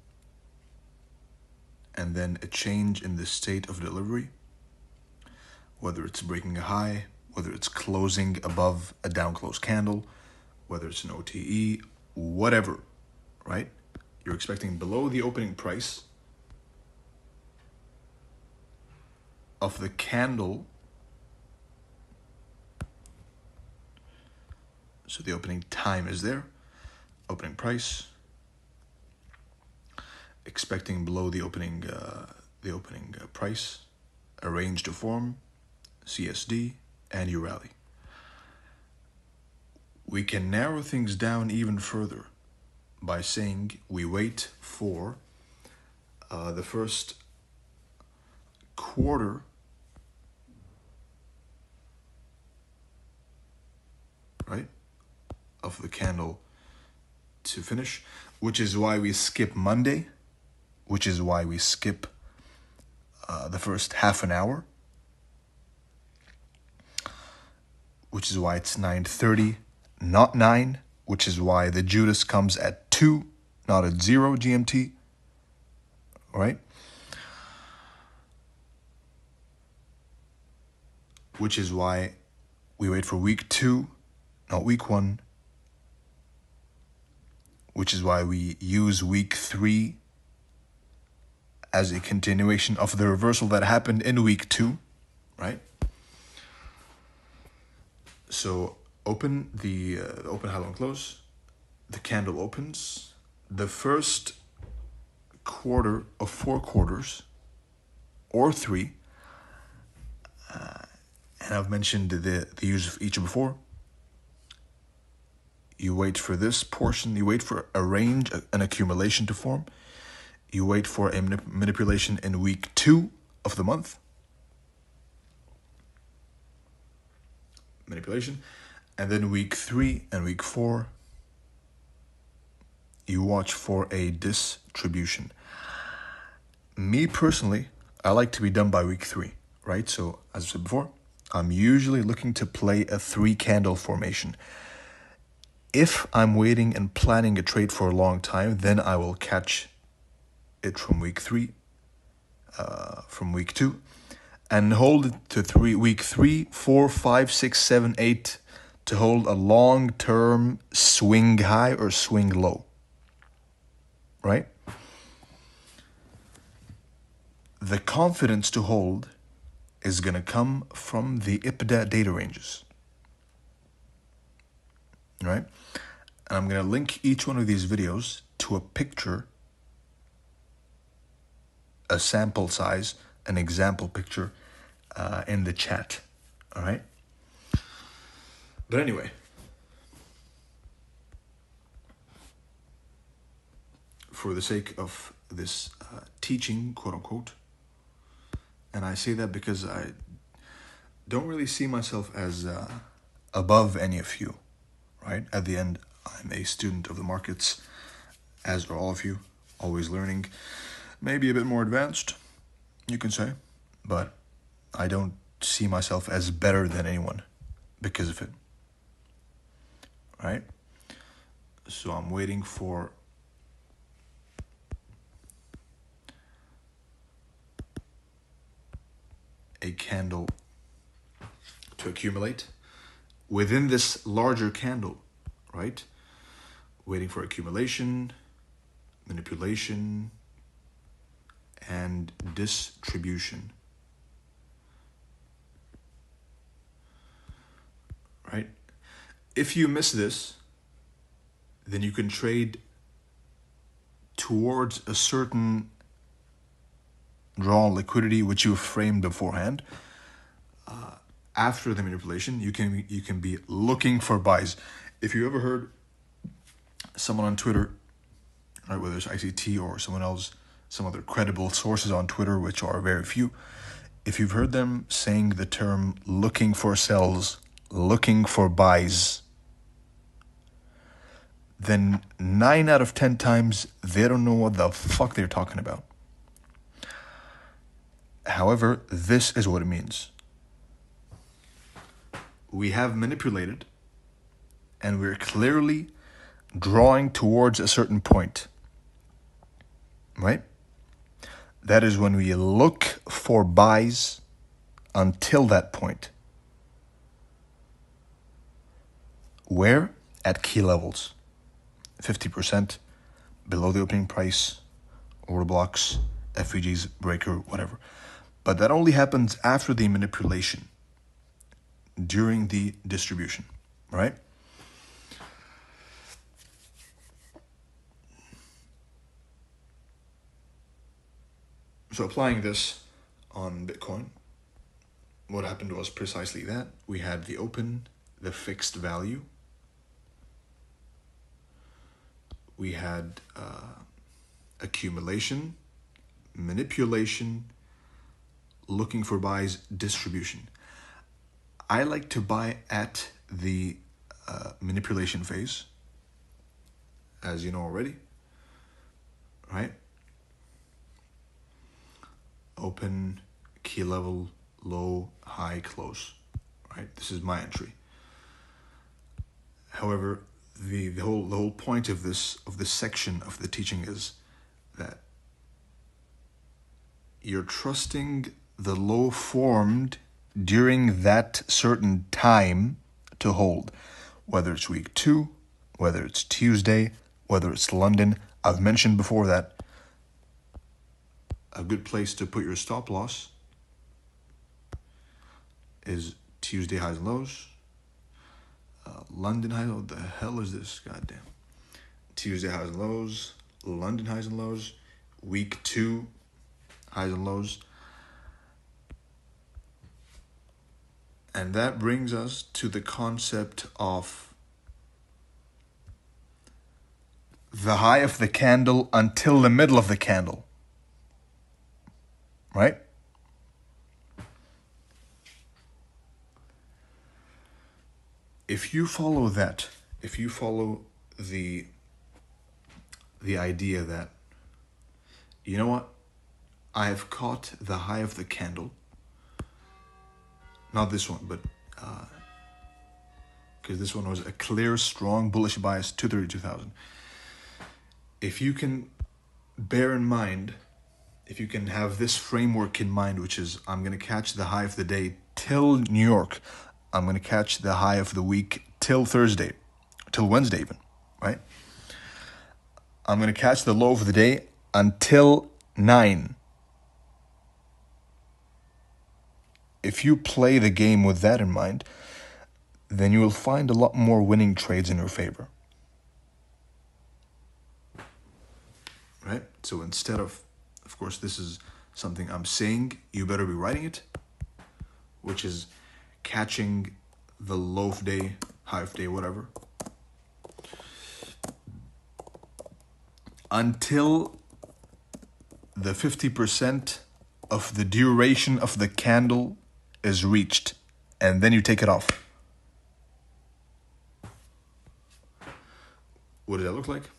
and then a change in the state of delivery, whether it's breaking a high, whether it's closing above a down close candle, whether it's an OTE, whatever, right? You're expecting below the opening price of the candle. So the opening time is there, opening price, expecting below the opening price, a range to form, CSD, and you rally. We can narrow things down even further by saying we wait for the first quarter right, of the candle to finish, which is why we skip Monday, which is why we skip the first half an hour, which is why it's 9:30, not 9, which is why the Judas comes at 2, not at 0 GMT, right? Which is why we wait for week 2, not week 1, which is why we use week 3 as a continuation of the reversal that happened in week 2, right? So open the open, high, low, and close. The candle opens. The first quarter of 4 quarters, or 3, and I've mentioned the use of each before. You wait for this portion. You wait for a range, an accumulation to form. You wait for a manipulation in week 2 of the month. Manipulation. And then week 3 and week 4, you watch for a distribution. Me personally, I like to be done by week 3, right? So as I said before, I'm usually looking to play a 3 candle formation. If I'm waiting and planning a trade for a long time, then I will catch it from week 3, from week 2, and hold it to week 3, 4, 5, 6, 7, 8 to hold a long-term swing high or swing low, right? The confidence to hold is going to come from the icttrading data ranges, right? And I'm going to link each one of these videos to a picture, a sample size, an example picture in the chat, all right? But anyway, for the sake of this teaching, quote unquote, and I say that because I don't really see myself as above any of you, right? At the end, I'm a student of the markets, as are all of you, always learning, maybe a bit more advanced, you can say, but I don't see myself as better than anyone because of it, right? So I'm waiting for a candle to accumulate within this larger candle, right? Waiting for accumulation, manipulation, and distribution, right? If you miss this, then you can trade towards a certain draw liquidity which you framed beforehand. After the manipulation, you can be looking for buys. If you ever heard someone on Twitter, right, whether it's ictt or someone else, some other credible sources on Twitter, which are very few, if you've heard them saying the term looking for sells, looking for buys, then 9 out of 10 times they don't know what the fuck they're talking about. However, this is what it means. We have manipulated and we're clearly drawing towards a certain point, right? That is when we look for buys until that point. Where? At key levels. 50% below the opening price, order blocks, FVGs, breaker, whatever. But that only happens after the manipulation, during the distribution, right? So applying this on Bitcoin, what happened was precisely that. We had the open, the fixed value. We had accumulation, manipulation, looking for buys, distribution. I like to buy at the manipulation phase, as you know already, right? Open, key level, low, high, close, right? This is my entry. However, the whole point of this section of the teaching is that you're trusting the low formed during that certain time to hold, whether it's week 2, whether it's Tuesday, whether it's London. I've mentioned before that a good place to put your stop loss is Tuesday highs and lows. London highs, what the hell is this? Goddamn. Tuesday highs and lows, London highs and lows, week 2 highs and lows. And that brings us to the concept of the high of the candle until the middle of the candle. Right? If you follow that, if you follow the idea that, you know what, I have caught the high of the candle, not this one, but because this one was a clear, strong, bullish bias to 32,000. If you can bear in mind, if you can have this framework in mind, which is I'm going to catch the high of the day till New York, I'm going to catch the high of the week till Thursday, till Wednesday even, right? I'm going to catch the low of the day until 9. If you play the game with that in mind, then you will find a lot more winning trades in your favor. Right? So instead of course, this is something I'm saying, you better be writing it, which is catching the low of day, high of day, whatever, until the 50% of the duration of the candle is reached, and then you take it off. What does that look like?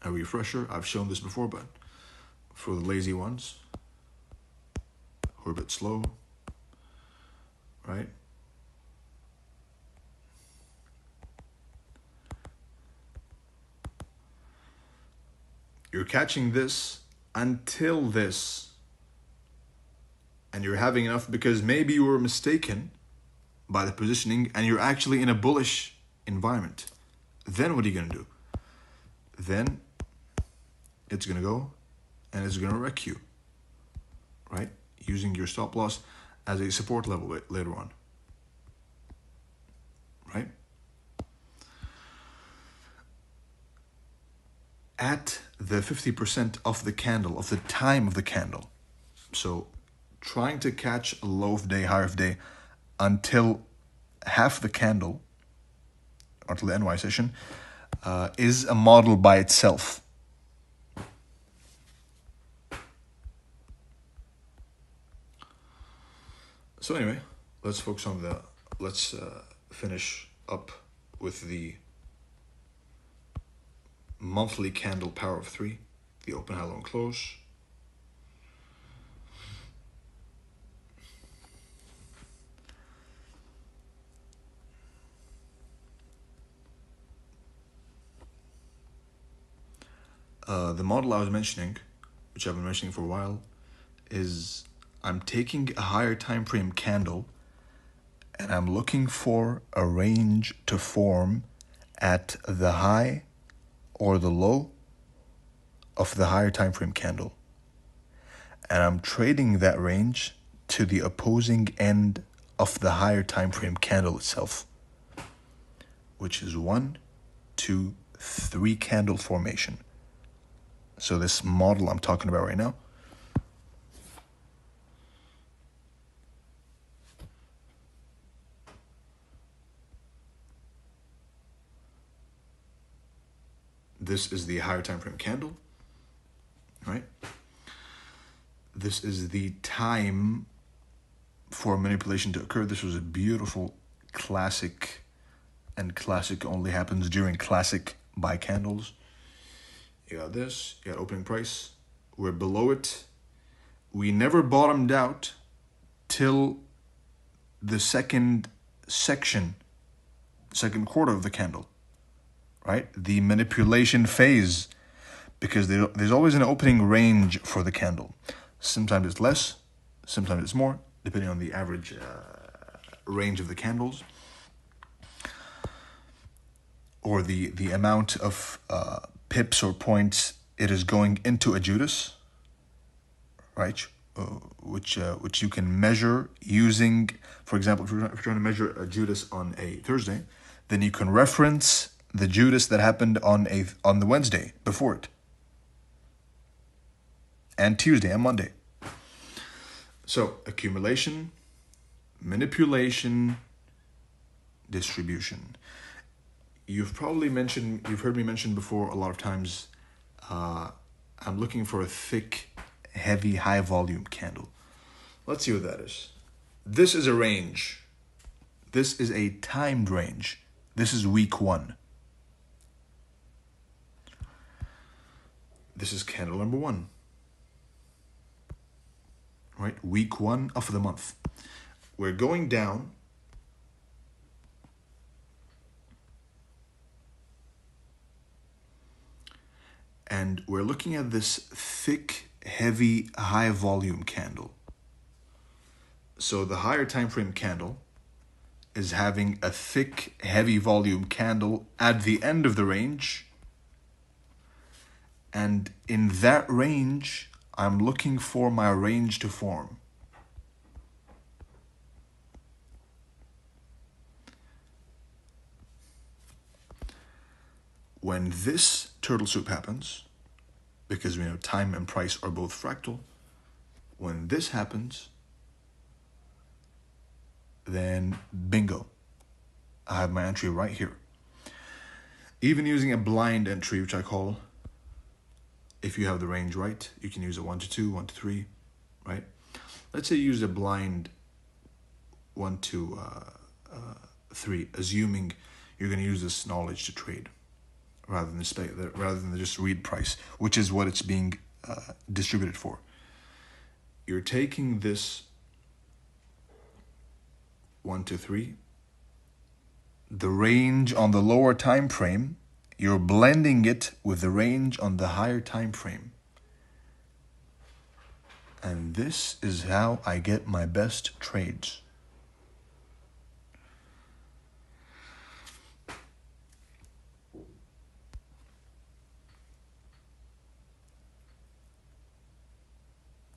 A refresher. I've shown this before, but for the lazy ones who are a bit slow, right? You're catching this until this, and you're having enough because maybe you were mistaken by the positioning and you're actually in a bullish environment. Then what are you going to do? Then it's going to go and it's going to wreck you, right? Using your stop loss as a support level later on, right? At the 50% of the candle, of the time of the candle. So trying to catch a low of day, high of day until half the candle, until the NY session, is a model by itself. So anyway, let's focus on let's finish up with the monthly candle power of 3, the open, high, low, and close. The model I was mentioning, which I've been mentioning for a while, is I'm taking a higher time frame candle and I'm looking for a range to form at the high or the low of the higher time frame candle. And I'm trading that range to the opposing end of the higher time frame candle itself, which is 1, 2, 3 candle formation. So this model I'm talking about right now, this is the higher time frame candle, right? This is the time for manipulation to occur. This was a beautiful classic, and classic only happens during classic buy candles. You got this, you got opening price. We're below it. We never bottomed out till the second section, second quarter of the candle, right? The manipulation phase, because there's always an opening range for the candle. Sometimes it's less, sometimes it's more, depending on the average range of the candles. or the amount of pips or points it is going into a Judas, right? Which you can measure using, for example, if you're trying to measure a Judas on a Thursday, then you can reference the Judas that happened on the Wednesday before it, and Tuesday and Monday. So accumulation, manipulation, distribution. You've heard me mention before a lot of times, I'm looking for a thick, heavy, high volume candle. Let's see what that is. This is a range. This is a timed range. This is week 1. This is candle number 1. Right? Week 1 of the month. We're going down. And we're looking at this thick, heavy, high volume candle. So the higher time frame candle is having a thick, heavy volume candle at the end of the range. And in that range, I'm looking for my range to form. When this turtle soup happens, because we know time and price are both fractal, when this happens, then bingo, I have my entry right here. Even using a blind entry, which I call, if you have the range right, you can use a 1 to 2, 1 to 3, right? Let's say you use a blind 1 to 3, assuming you're going to use this knowledge to trade, rather than just read price, which is what it's being distributed for. You're taking this 1 to 3, the range on the lower time frame, you're blending it with the range on the higher time frame. And this is how I get my best trades.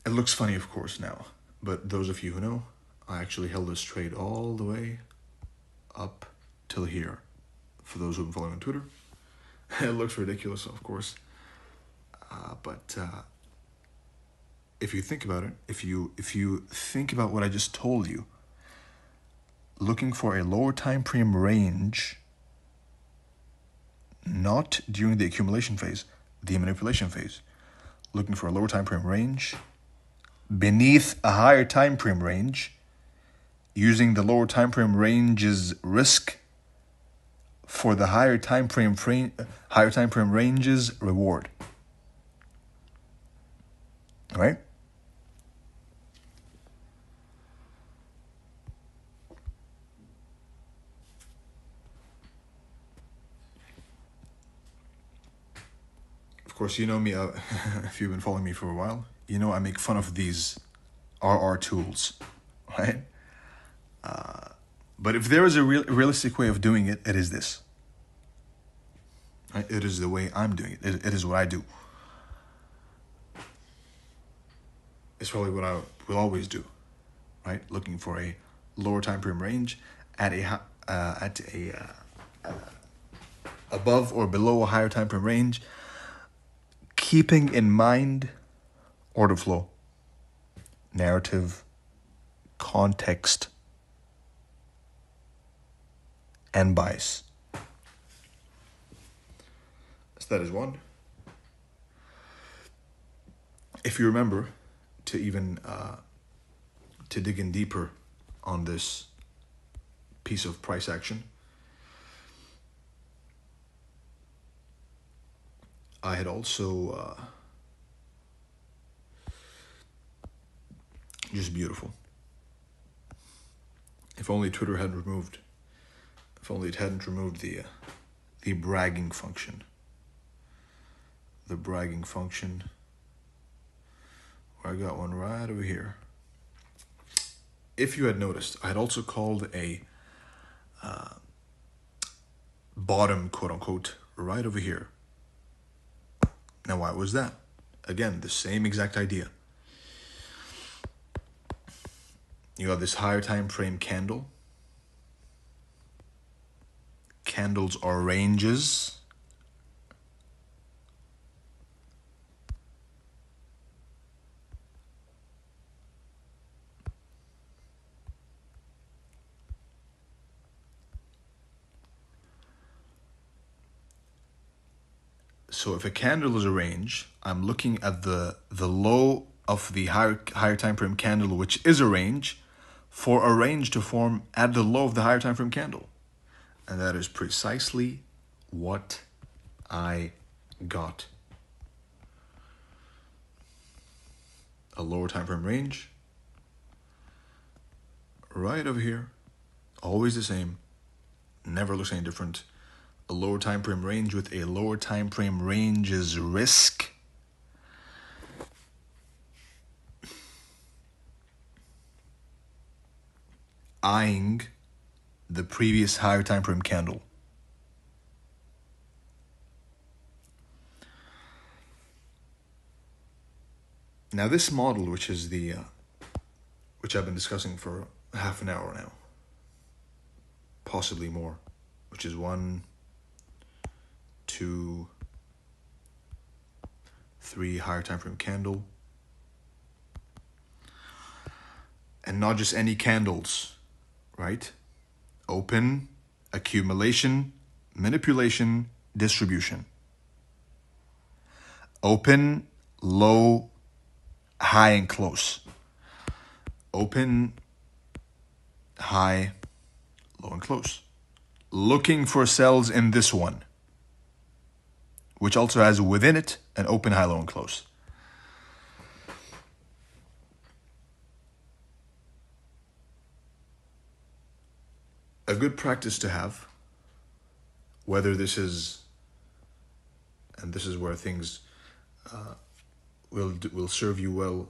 It looks funny, of course, now, but those of you who know, I actually held this trade all the way up till here. For those who've been following on Twitter, it looks ridiculous, of course, but if you think about it, if you think about what I just told you, looking for a lower time frame range, not during the accumulation phase, the manipulation phase, looking for a lower time frame range beneath a higher time frame range, using the lower time frame range's risk for the higher time frame range's reward. All right? Of course, you know me, if you've been following me for a while, you know I make fun of these RR tools, right? But if there is a realistic way of doing it, it is this. Right? It is the way I'm doing it. It is what I do. It's probably what I will always do, right? Looking for a lower time frame range at a above or below a higher time frame range, keeping in mind order flow, narrative, context, and bias. So that is one. If you remember, to even to dig in deeper on this piece of price action, I had also just beautiful. If only Twitter hadn't removed. If only it hadn't removed the bragging function. The bragging function. Where I got one right over here. If you had noticed, I had also called a bottom, quote unquote, right over here. Now, why was that? Again, the same exact idea. You have this higher time frame candle. Candles are ranges. So if a candle is a range, I'm looking at the low of the higher time frame candle, which is a range, for a range to form at the low of the higher time frame candle. And that is precisely what I got. A lower time frame range, right over here, always the same, never looks any different. A lower time frame range with a lower time frame range's risk. Eyeing the previous higher time frame candle. Now this model, which is which I've been discussing for half an hour now, possibly more, which is 1, 2, 3 higher time frame candle, and not just any candles, right? Open, accumulation, manipulation, distribution. Open, low, high, and close. Open, high, low, and close. Looking for cells in this one, which also has within it an open, high, low, and close. A good practice to have, whether this is, and this is where things will serve you well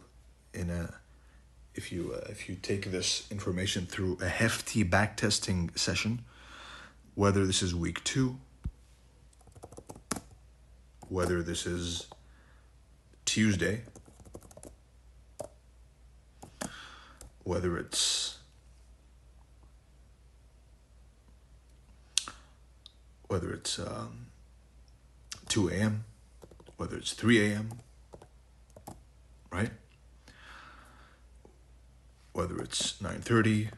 if you take this information through a hefty backtesting session, whether this is week 2, whether this is Tuesday, whether it's 2 a.m., whether it's 3 a.m., right? Whether it's 9:30,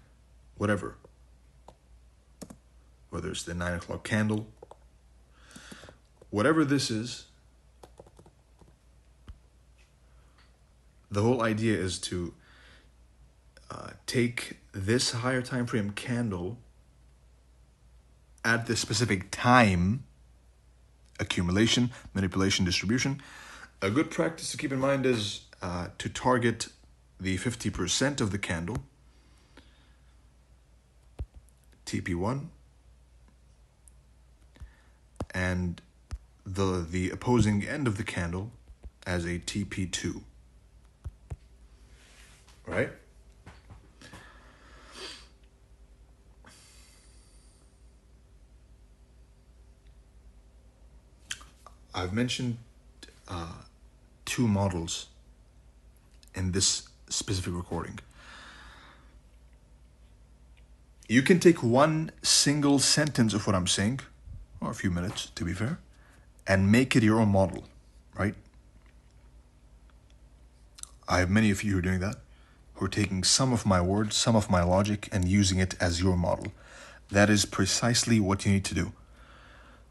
whatever. Whether it's the 9 o'clock candle, whatever this is, the whole idea is to take this higher time frame candle at this specific time, accumulation, manipulation, distribution. A good practice to keep in mind is to target the 50% of the candle, TP1, and the opposing end of the candle as a TP2, right? I've mentioned 2 models in this specific recording. You can take one single sentence of what I'm saying, or a few minutes to be fair, and make it your own model, right? I have many of you who are doing that, who are taking some of my words, some of my logic, and using it as your model. That is precisely what you need to do.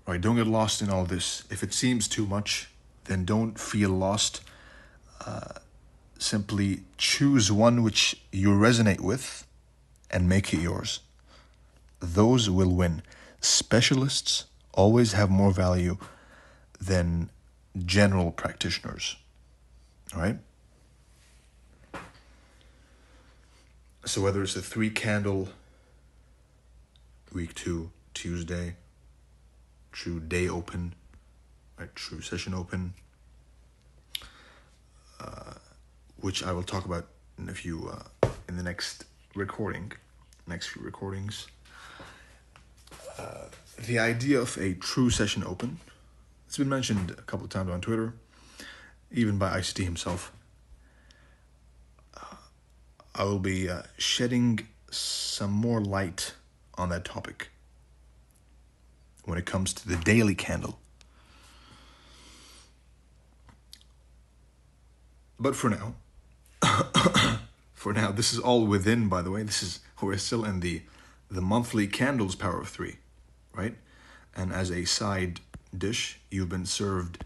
Right? Don't get lost in all this. If it seems too much, then don't feel lost. Simply choose one which you resonate with and make it yours. Those will win. Specialists always have more value than general practitioners. All right? So whether it's a 3 candle, week 2, Tuesday, true day open, right? True session open, which I will talk about in the next few recordings. The idea of a true session open, it's been mentioned a couple of times on Twitter, even by ictt himself. I will be shedding some more light on that topic when it comes to the daily candle. But for now, this is all within, by the way, we're still in the monthly candles power of 3, right? And as a side dish, you've been served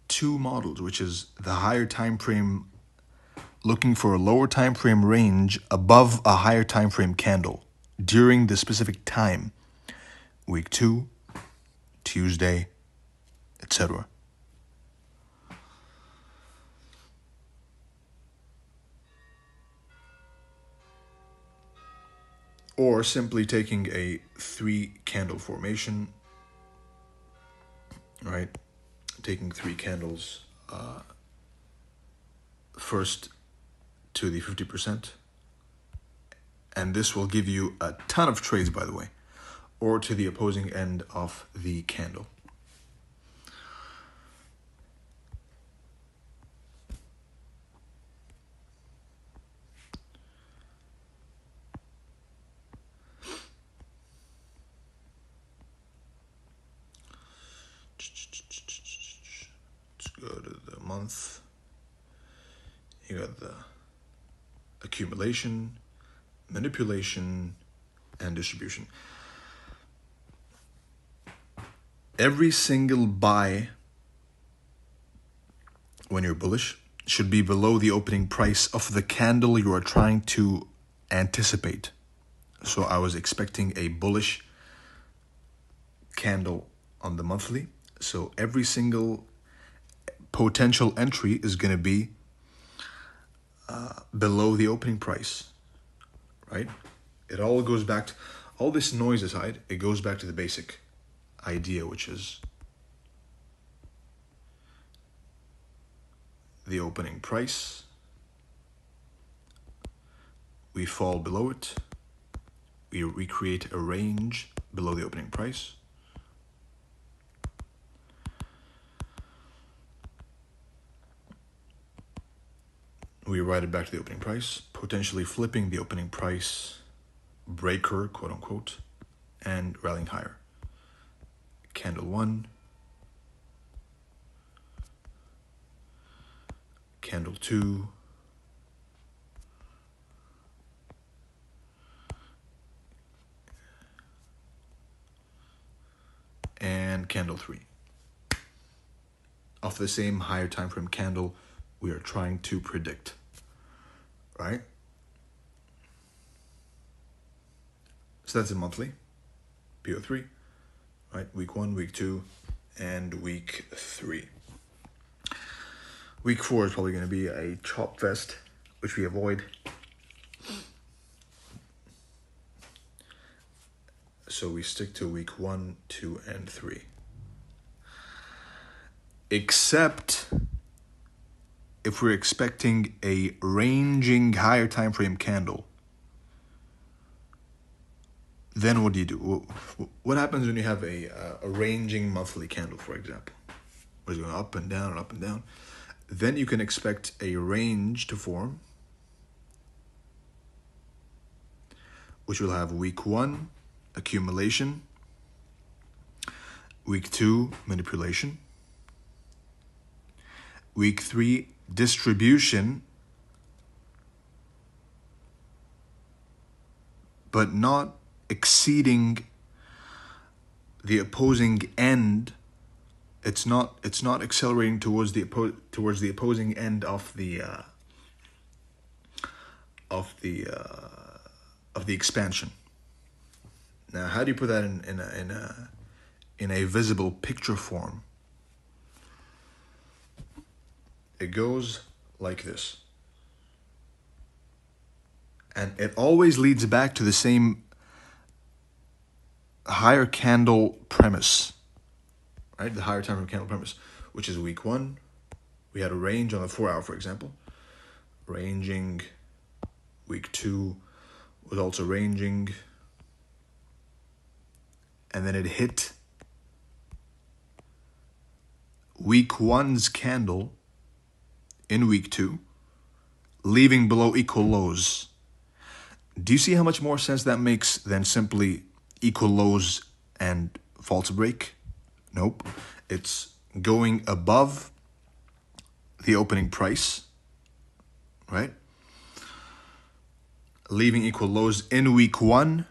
2 models, which is the higher time frame, looking for a lower time frame range above a higher time frame candle during the specific time, week 2, Tuesday, etc. Or simply taking a 3 candle formation, right? Taking 3 candles first to the 50%. And this will give you a ton of trades, by the way, or to the opposing end of the candle. Let's go to the month. You got the accumulation, manipulation, and distribution. Every single buy when you're bullish should be below the opening price of the candle you are trying to anticipate. So I was expecting a bullish candle on the monthly. So every single potential entry is going to be below the opening price, right? It all goes back to, all this noise aside, it goes back to the basic idea, which is the opening price. We fall below it. We create a range below the opening price. We ride it back to the opening price, potentially flipping the opening price breaker, quote unquote, and rallying higher. Candle 1, candle 2, and candle 3. Of the same higher time frame candle we are trying to predict, right? So that's a monthly, PO3, right? Week 1, week 2, and week 3. Week 4 is probably going to be a chop fest, which we avoid. So we stick to week 1, 2, and 3. Except if we're expecting a ranging higher time frame candle, then what do? What happens when you have a ranging monthly candle, for example? Where it's going up and down and up and down. Then you can expect a range to form, which will have week 1, accumulation, week 2, manipulation, week 3, distribution, but not exceeding the opposing end. It's not accelerating towards the opposing end of the expansion. Now, how do you put that in a visible picture form? It goes like this. And it always leads back to the same higher candle premise, right? The higher time frame candle premise, which is week 1. We had a range on the 4 hour, for example. Ranging. Week 2 was also ranging. and then it hit week one's candle in week two, leaving below equal lows. Do you see how much more sense that makes than simply equal lows and false break? Nope. It's going above the opening price, right? Leaving equal lows in week one,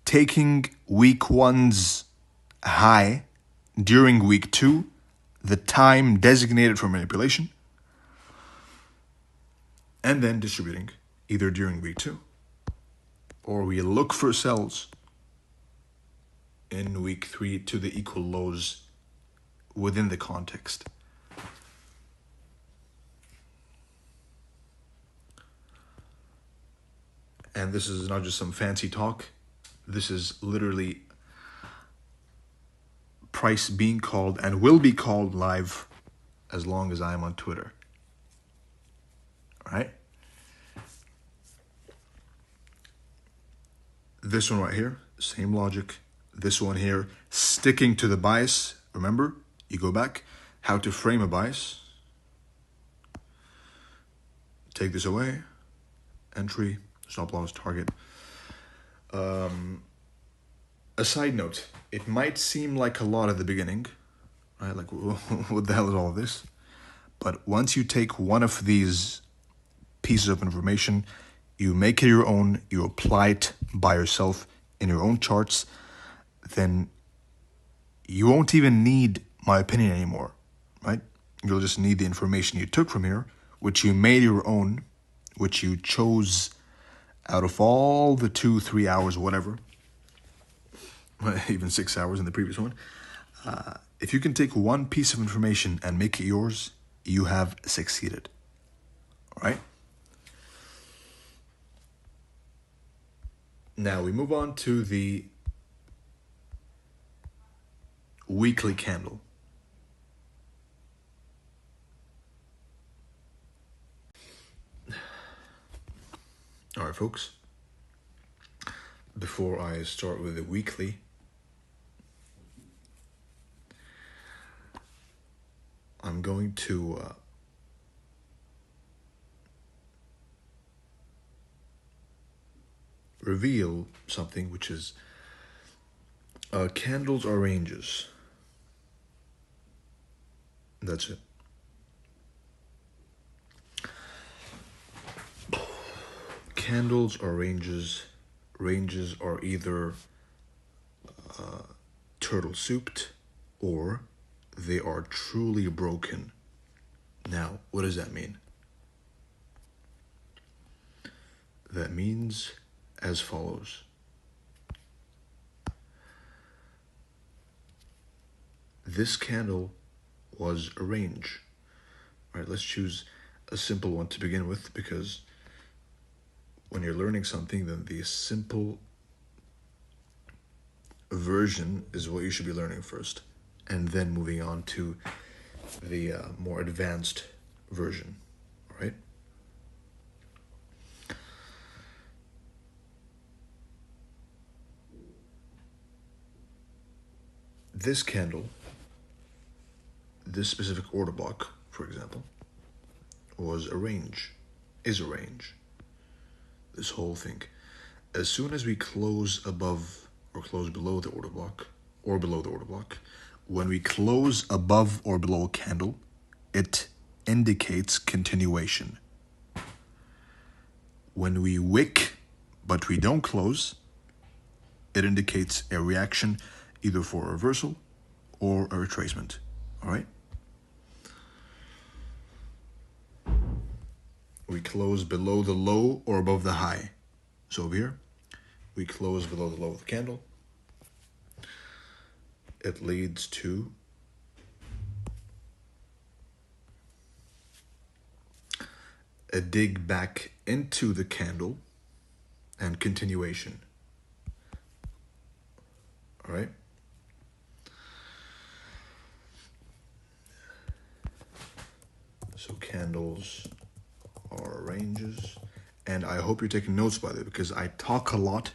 taking week one's high during week two, the time designated for manipulation, and then distributing either during week two, or we look for sells in week three to the equal lows within the context. And this is not just some fancy talk. This is literally price being called and will be called live as long as I am on Twitter. All right? This one right here, same logic. This one here, sticking to the bias. Remember, you go back, how to frame a bias. Take this away. Entry, stop loss, target. A side note, it might seem like a lot at the beginning, right? Like, what the hell is all of this? But once you take one of these pieces of information, you make it your own, you apply it by yourself in your own charts, then you won't even need my opinion anymore, right? You'll just need the information you took from here, which you made your own, which you chose out of all the 2-3 hours, whatever, even 6 hours in the previous one. If you can take one piece of information and make it yours, you have succeeded, all right? Now we move on to the weekly candle. All right, folks. Before I start with the weekly, I'm going to reveal something, which is candles are ranges. That's it. Candles are ranges. Ranges are either turtle souped or they are truly broken. Now, what does that mean? That means as follows. This candle was a range. All right, let's choose a simple one to begin with, because when you're learning something, then the simple version is what you should be learning first, and then moving on to the more advanced version, all right? This candle, this specific order block, for example, was a range, is a range. This whole thing. As soon as we close above or close below the order block, or below the order block, when we close above or below a candle, it indicates continuation. When we wick, but we don't close, it indicates a reaction either for a reversal or a retracement, all right? We close below the low or above the high. So over here, we close below the low of the candle. It leads to a dig back into the candle and continuation. All right? So candles are ranges. And I hope you're taking notes, by the way, because I talk a lot,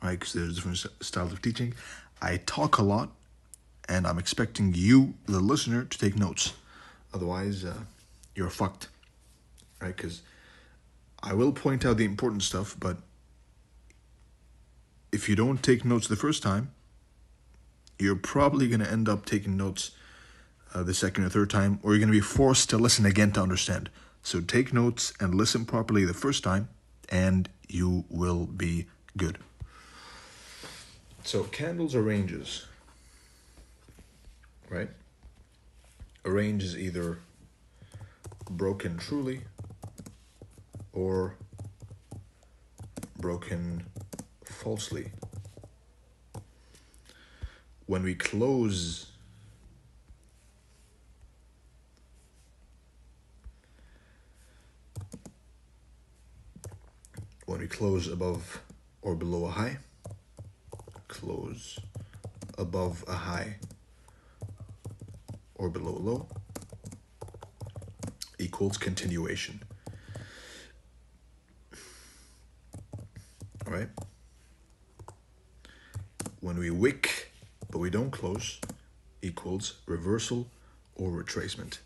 right? Because there's different styles of teaching. I talk a lot, and I'm expecting you, the listener, to take notes. Otherwise, you're fucked, right? Because I will point out the important stuff, but if you don't take notes the first time, you're probably going to end up taking notes the second or third time, or you're going to be forced to listen again to understand. So take notes and listen properly the first time, and you will be good. So candles are ranges, right? A range is either broken truly or broken falsely. When we close above or below a high, close above a high or below a low, equals continuation. All right? When we wick but we don't close, equals reversal or retracement.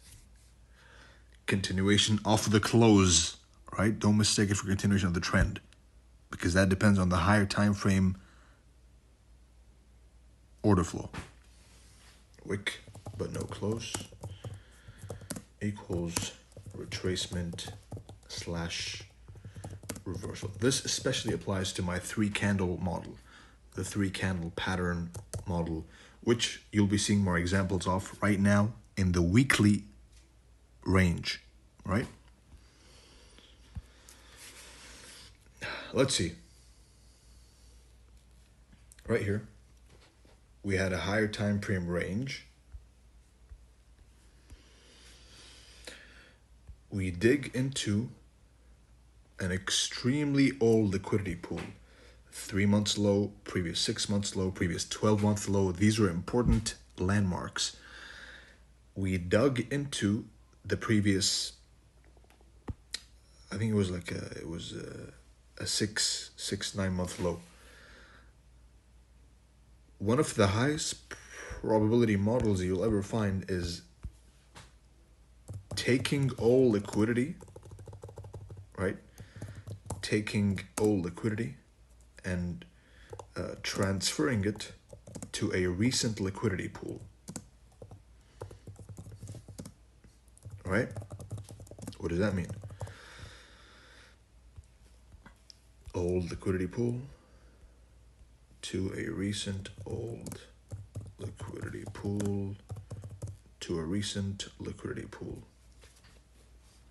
Continuation of the close, right? Don't mistake it for continuation of the trend, because that depends on the higher time frame order flow. Wick but no close equals retracement / reversal. This especially applies to my 3-candle model, the 3-candle pattern model, which you'll be seeing more examples of right now in the weekly range, right? Let's see. Right here, we had a higher time frame range. We dig into an extremely old liquidity pool. 3 months low, previous 6 months low, previous 12-month low. These were important landmarks. We dug into the previous, I think it was like a 9 month low. One of the highest probability models you'll ever find is taking all liquidity, right? Taking all liquidity and transferring it to a recent liquidity pool. Right? What does that mean? Old liquidity pool to a recent old liquidity pool to a recent liquidity pool.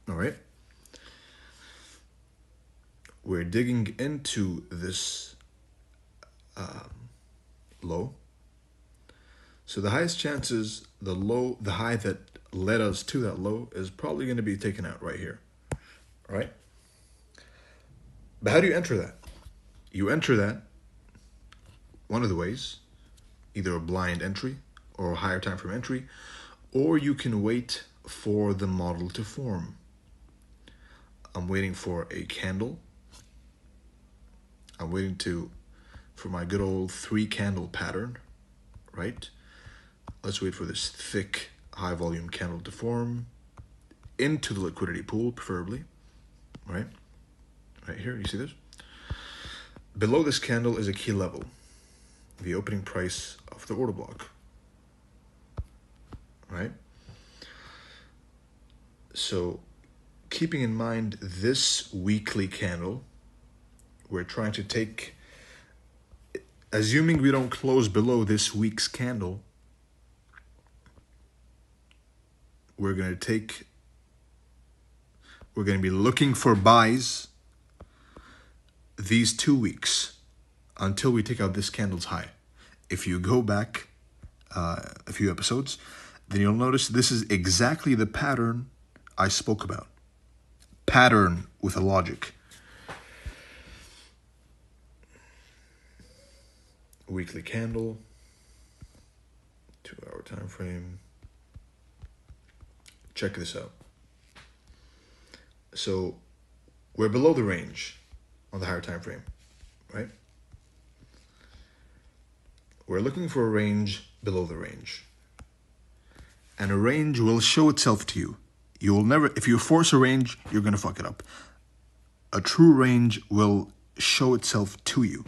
All right? We're digging into this low. So the highest chances, the high that led us to that low is probably going to be taken out right here. All right? But how do you enter that? You enter that one of the ways, either a blind entry or a higher time frame entry, or you can wait for the model to form. I'm waiting for a candle. I'm waiting for my good old 3-candle pattern, right? Let's wait for this thick, high volume candle to form into the liquidity pool, preferably, right? Right here, you see this? Below this candle is a key level, the opening price of the order block, right? So keeping in mind this weekly candle, we're trying to take, assuming we don't close below this week's candle, we're going to be looking for buys these 2 weeks until we take out this candle's high. If you go back a few episodes, then you'll notice this is exactly the pattern I spoke about. Pattern with a logic. Weekly candle, 2-hour time frame. Check this out. So we're below the range on the higher time frame, right? We're looking for a range below the range. And a range will show itself to you. You will never, if you force a range, you're going to fuck it up. A true range will show itself to you.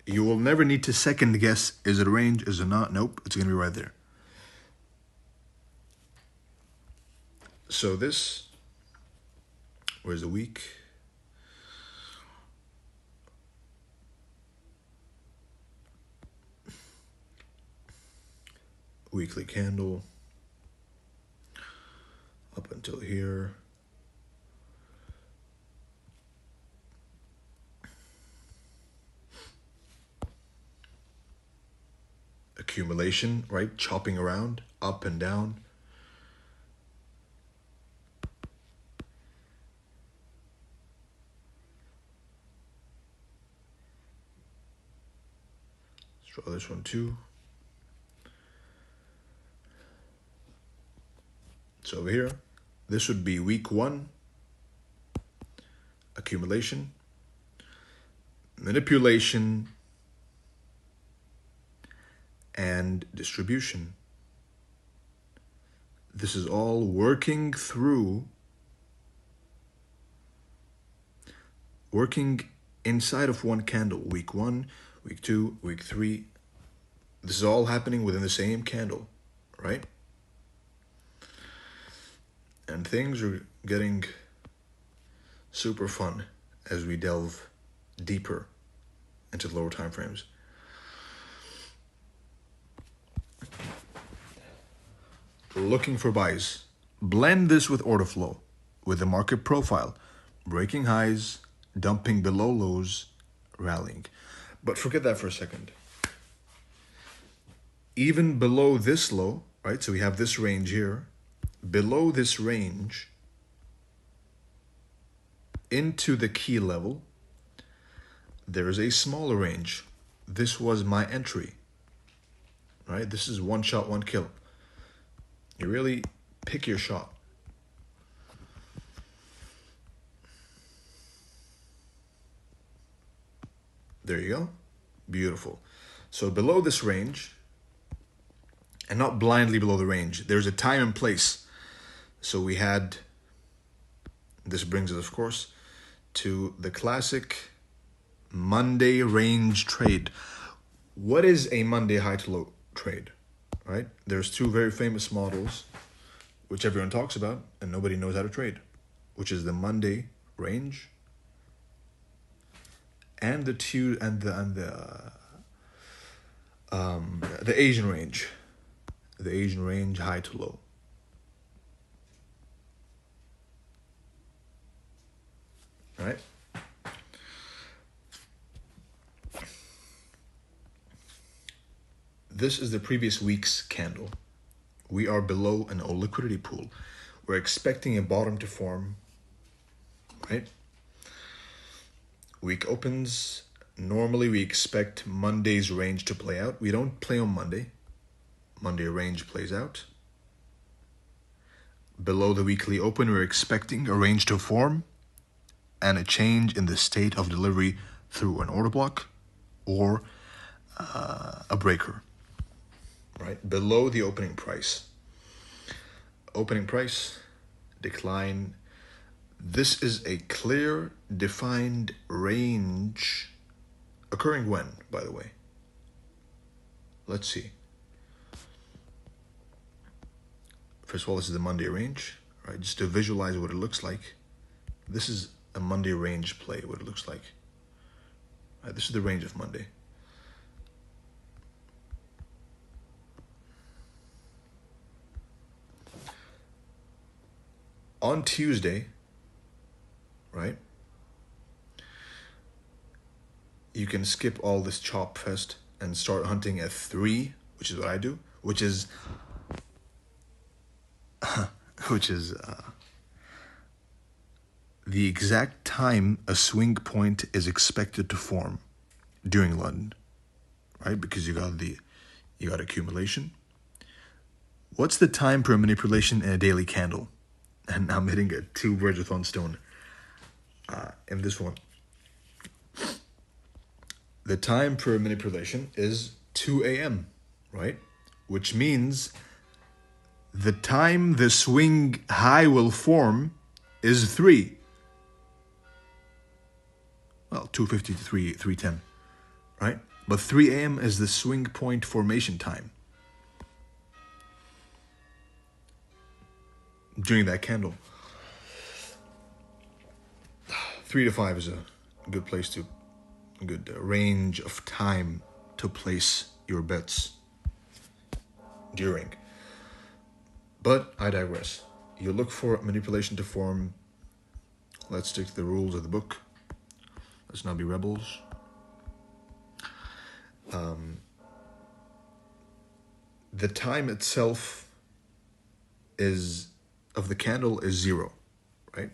You will never need to second guess, is it a range, is it not? Nope, it's going to be right there. So this, where's the week? Weekly candle up until here. Accumulation, right? Chopping around, up and down. Let's draw this one too. So over here, this would be week 1, accumulation, manipulation, and distribution. This is all working inside of one candle. Week 1, week 2, week 3. This is all happening within the same candle, right? And things are getting super fun as we delve deeper into the lower time frames. Looking for buys. Blend this with order flow, with the market profile, breaking highs, dumping below lows, rallying. But forget that for a second. Even below this low, right? So we have this range here. Below this range, into the key level, there is a smaller range. This was my entry, right? This is one shot, one kill. You really pick your shot. There you go. Beautiful. So below this range, and not blindly below the range, there's a time and place. So we had, this brings us, of course, to the classic Monday range trade. What is a Monday high to low trade, right? There's two very famous models, which everyone talks about, and nobody knows how to trade, which is the Monday range and the Asian range, the Asian range high to low. Right? This is the previous week's candle. We are below an old liquidity pool. We're expecting a bottom to form, right? Week opens. Normally we expect Monday's range to play out. We don't play on Monday. Monday range plays out. Below the weekly open, we're expecting a range to form and a change in the state of delivery through an order block or a breaker, right? Below the opening price. Opening price, decline. This is a clear, defined range occurring when, by the way? Let's see. First of all, this is the Monday range, right? Just to visualize what it looks like. This is a Monday range play, what it looks like. Right, this is the range of Monday. On Tuesday, right, you can skip all this chop fest and start hunting at 3, which is what I do, which is the exact time a swing point is expected to form during London, right? Because you got accumulation. What's the time per manipulation in a daily candle? And I'm hitting 2 birds with one stone in this one. the time for manipulation is 2 a.m., right? Which means the time the swing high will form is 3. Well, 2:50 to 3:10, right? But 3 a.m. is the swing point formation time during that candle. 3 to 5 is a good place to, a good range of time to place your bets during. But I digress. You look for manipulation to form. Let's stick to the rules of the book. Let's not be rebels. The time itself is of the candle is 0, right?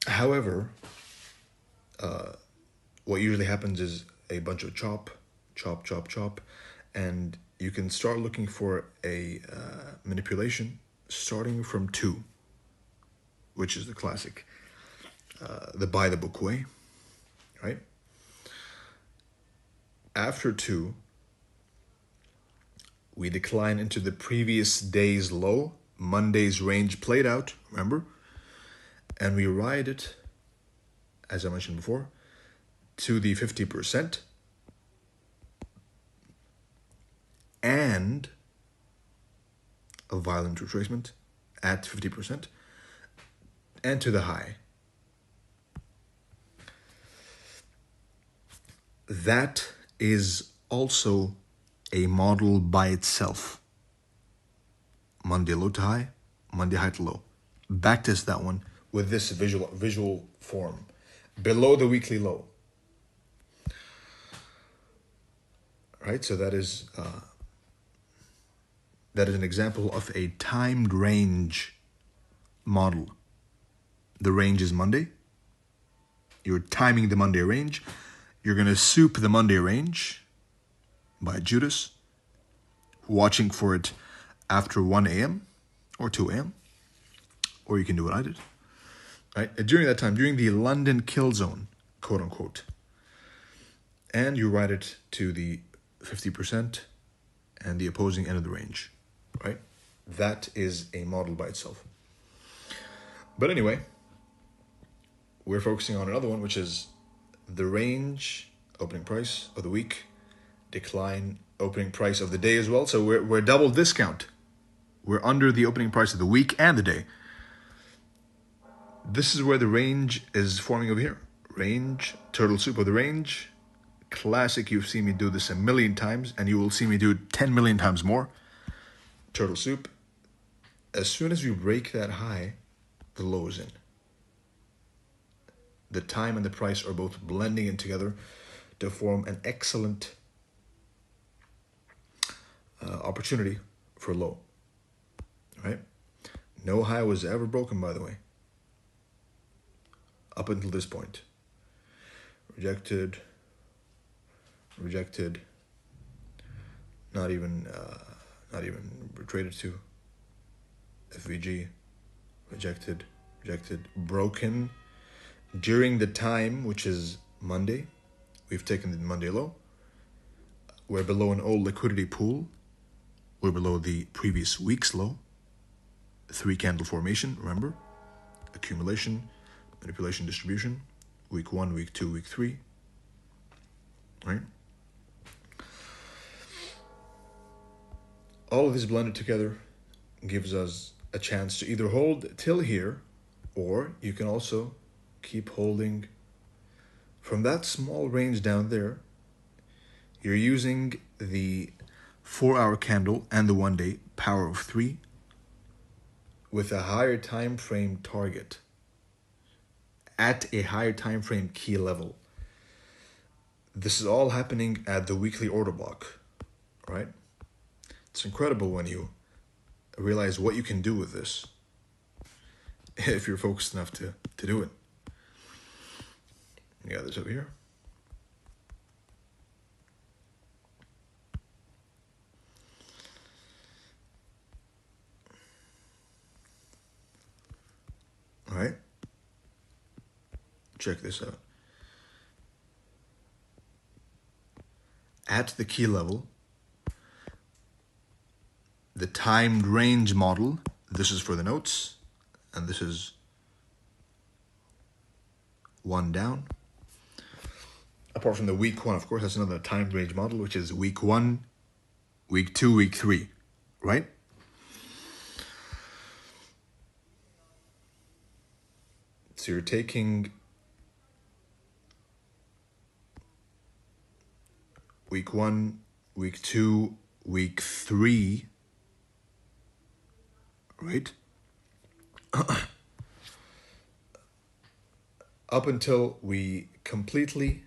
However, what usually happens is a bunch of chop, and you can start looking for a manipulation starting from 2, which is the classic, the by the book way, right? After 2, we decline into the previous day's low, Monday's range played out, remember? And we ride it, as I mentioned before, to the 50% and a violent retracement at 50% and to the high. That is also a model by itself. Monday low to high, Monday high to low. Backtest that one with this visual form. Below the weekly low. Right, so that is an example of a timed range model. The range is Monday. You're timing the Monday range. You're going to soup the Monday range by Judas, watching for it after 1 a.m. or 2 a.m. Or you can do what I did. Right? During that time, during the London kill zone, quote unquote. And you ride it to the 50% and the opposing end of the range, right? That is a model by itself. But anyway, we're focusing on another one, which is the range opening price of the week, decline opening price of the day as well. So we're double discount. We're under the opening price of the week and the day. This is where the range is forming over here. Range, turtle soup of the range. Classic, you've seen me do this a million times, and you will see me do it 10 million times more. Turtle soup. As soon as we break that high, the low is in. The time and the price are both blending in together to form an excellent opportunity for low. Right? No high was ever broken, by the way. Up until this point. Rejected, not even retraded to. FVG, rejected, broken. During the time, which is Monday, we've taken the Monday low. We're below an old liquidity pool. We're below the previous week's low. 3 candle formation, remember? Accumulation, manipulation, distribution. Week 1, week 2, week 3. Right? All of this blended together gives us a chance to either hold till here, or you can also keep holding from that small range down there. You're using the 4-hour candle and the 1-day power of 3 with a higher time frame target at a higher time frame key level. This is all happening at the weekly order block, right? It's incredible when you realize what you can do with this if you're focused enough to do it. You got this over here. check this out. At the key level, the timed range model, this is for the notes, and this is one down. Apart from the week one, of course, that's another timed range model, which is week 1, week 2, week 3, right? So you're taking week 1, week 2, week 3, right? Up until we completely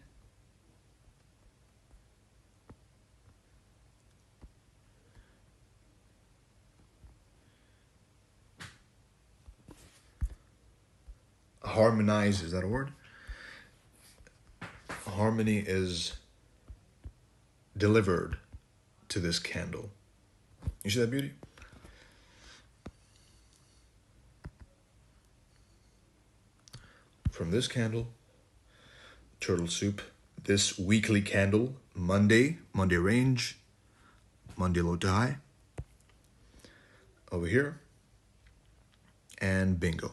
harmonize, is that a word? Harmony is delivered to this candle. You see that beauty? From this candle, turtle soup, this weekly candle, Monday range, Monday low to high, over here, and bingo.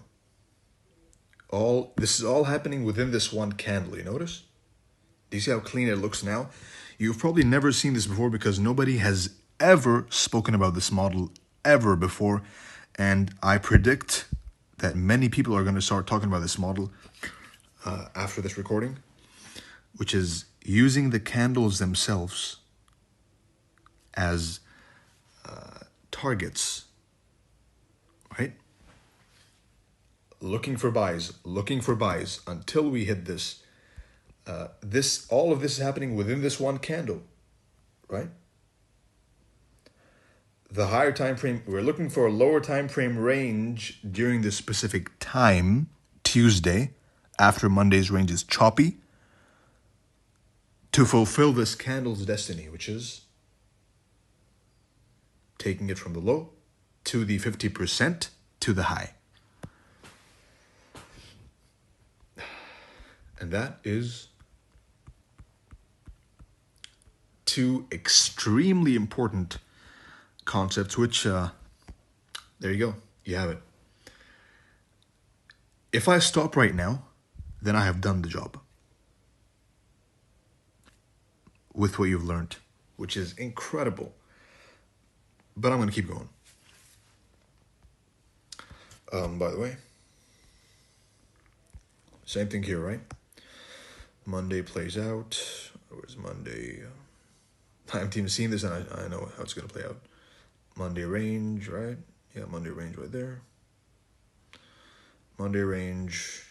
This is all happening within this one candle, you notice? Do you see how clean it looks now? You've probably never seen this before because nobody has ever spoken about this model ever before. And I predict that many people are going to start talking about this model after this recording, which is using the candles themselves as targets, right? Looking for buys until we hit this. All of this is happening within this one candle, right? The higher time frame, we're looking for a lower time frame range during this specific time, Tuesday, after Monday's range is choppy, to fulfill this candle's destiny, which is taking it from the low to the 50% to the high. And that is two extremely important concepts, which, there you go, you have it. If I stop right now, then I have done the job with what you've learned, which is incredible. But I'm going to keep going. By the way, same thing here, right? Monday plays out. Where's Monday? I haven't even seen this, and I know how it's going to play out. Monday range, right? Yeah, Monday range right there. Monday range.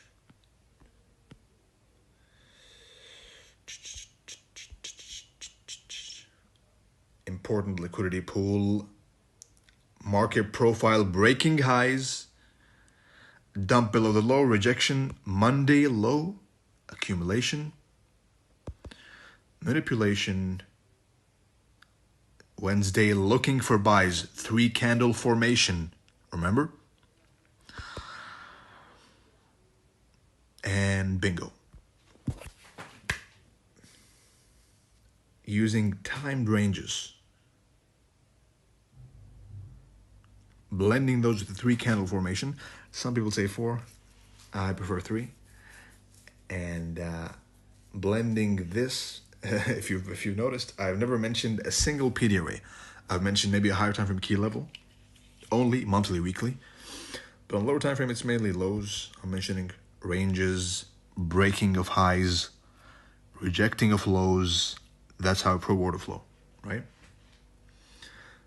Important liquidity pool. Market profile breaking highs. Dump below the low, rejection. Monday low, accumulation. Manipulation. Wednesday looking for buys, 3 candle formation, remember? And bingo. Using timed ranges. Blending those with the 3 candle formation. Some people say 4, I prefer 3. And blending this, if you've noticed, I've never mentioned a single PD array. I've mentioned maybe a higher time frame key level, only monthly, weekly. But on lower time frame, it's mainly lows. I'm mentioning ranges, breaking of highs, rejecting of lows. That's how pro order flow, right?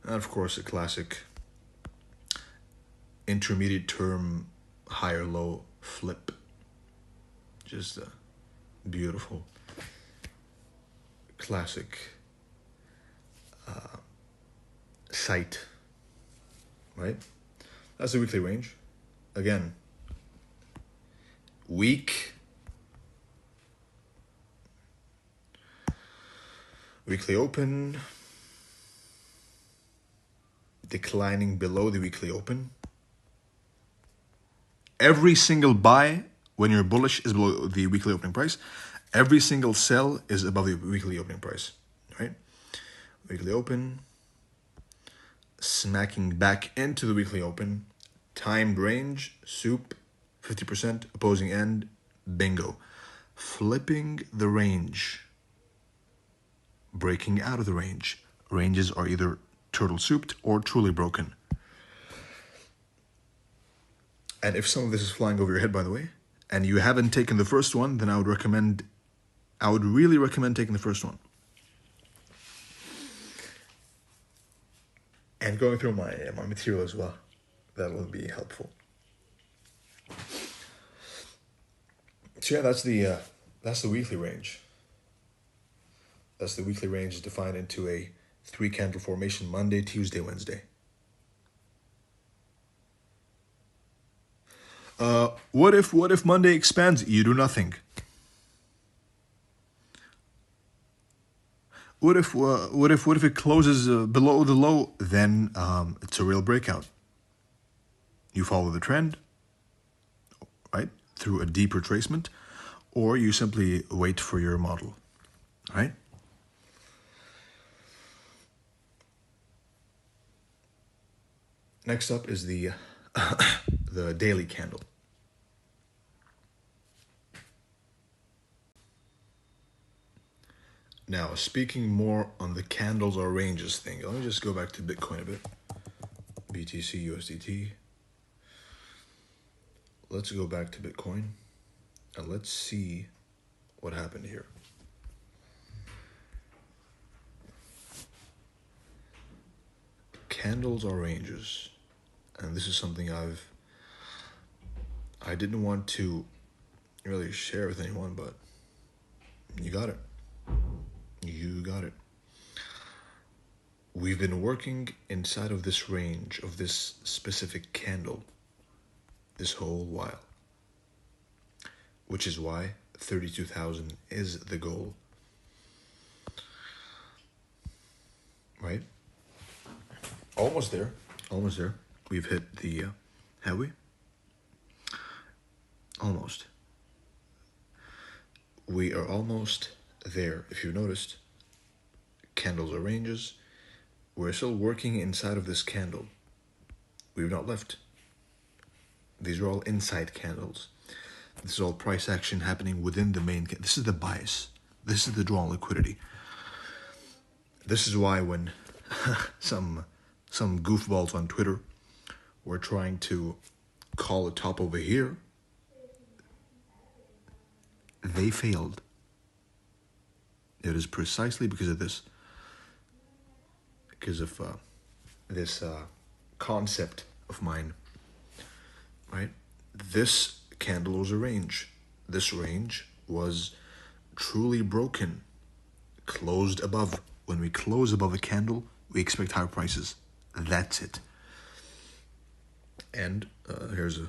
And of course, a classic intermediate term higher low flip. Just a beautiful classic site, right? That's the weekly range. Again, weekly open, declining below the weekly open. Every single buy when you're bullish is below the weekly opening price. Every single sell is above the weekly opening price, right? Weekly open, smacking back into the weekly open, timed range, soup, 50%, opposing end, bingo. Flipping the range, breaking out of the range. Ranges are either turtle souped or truly broken. And if some of this is flying over your head, by the way, and you haven't taken the first one, then I would really recommend taking the first one. And going through my material as well. That will be helpful. So yeah, that's the weekly range. That's the weekly range defined into a 3-candle formation: Monday, Tuesday, Wednesday. What if Monday expands? You do nothing. What if it closes below the low? Then it's a real breakout. You follow the trend, right, through a deep retracement, or you simply wait for your model, right? Next up is the the daily candle. Now, speaking more on the candles or ranges thing, let me just go back to Bitcoin a bit. BTC, USDT. Let's go back to Bitcoin and let's see what happened here. Candles or ranges. And this is something I didn't want to really share with anyone, but you got it. You got it. We've been working inside of this range of this specific candle this whole while, which is why 32,000 is the goal, right? Almost there. We've hit the, have we? Almost. We are almost there. If you've noticed, candles or ranges, we're still working inside of this candle. We've not left. These are all inside candles. This is all price action happening within the main. This is the bias. This is the draw on liquidity. This is why when some goofballs on Twitter were trying to call a top over here, they failed. It is precisely because of this. Because of this concept of mine, right? This candle was a range. This range was truly broken, closed above. When we close above a candle, we expect higher prices. That's it. And I'm going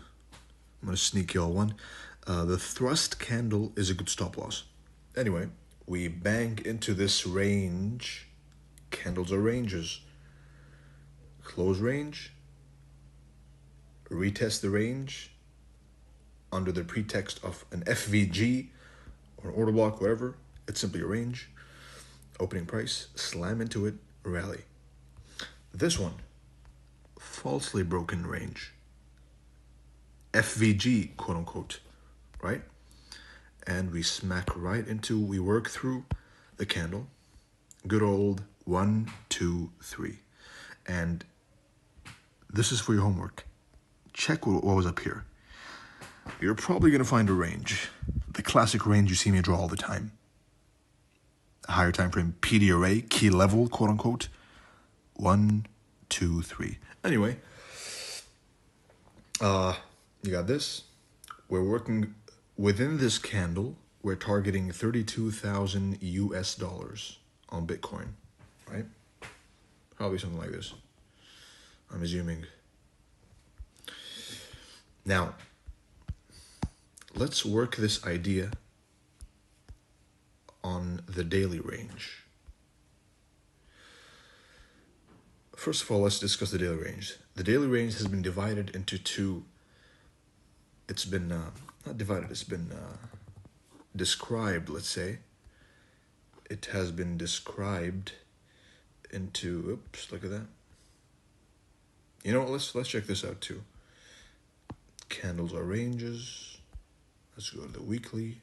to sneak y'all one. The thrust candle is a good stop loss. Anyway, we bang into this range. Candles are ranges. Close range. Retest the range under the pretext of an FVG or an order block, whatever. It's simply a range. Opening price, slam into it, rally. This one, falsely broken range. FVG, quote unquote, right? And we smack right into, we work through the candle. Good old 1, 2, 3. And this is for your homework. Check what was up here. You're probably going to find a range. The classic range you see me draw all the time. A higher time frame, PD array, key level, quote unquote. 1, 2, 3. Anyway, you got this. We're working within this candle. We're targeting 32,000 US dollars on Bitcoin, right? Probably something like this. I'm assuming. Now, let's work this idea on the daily range. First of all, let's discuss the daily range. The daily range has been divided into two. It's been not divided, it's been described, let's say. It has been described into, oops, look at that. You know what, let's check this out too. Candles are ranges. Let's go to the weekly.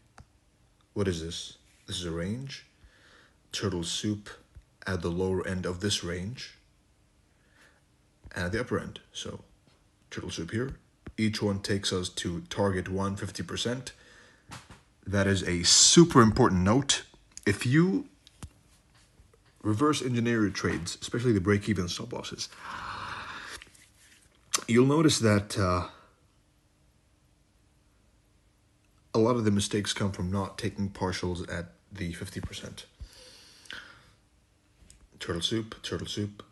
What is this? This is a range. Turtle soup at the lower end of this range and at the upper end. So turtle soup here. Each one takes us to target 150%. That is a super important note. If you reverse engineer your trades, especially the break-even stop losses, you'll notice that a lot of the mistakes come from not taking partials at the 50%. Turtle soup,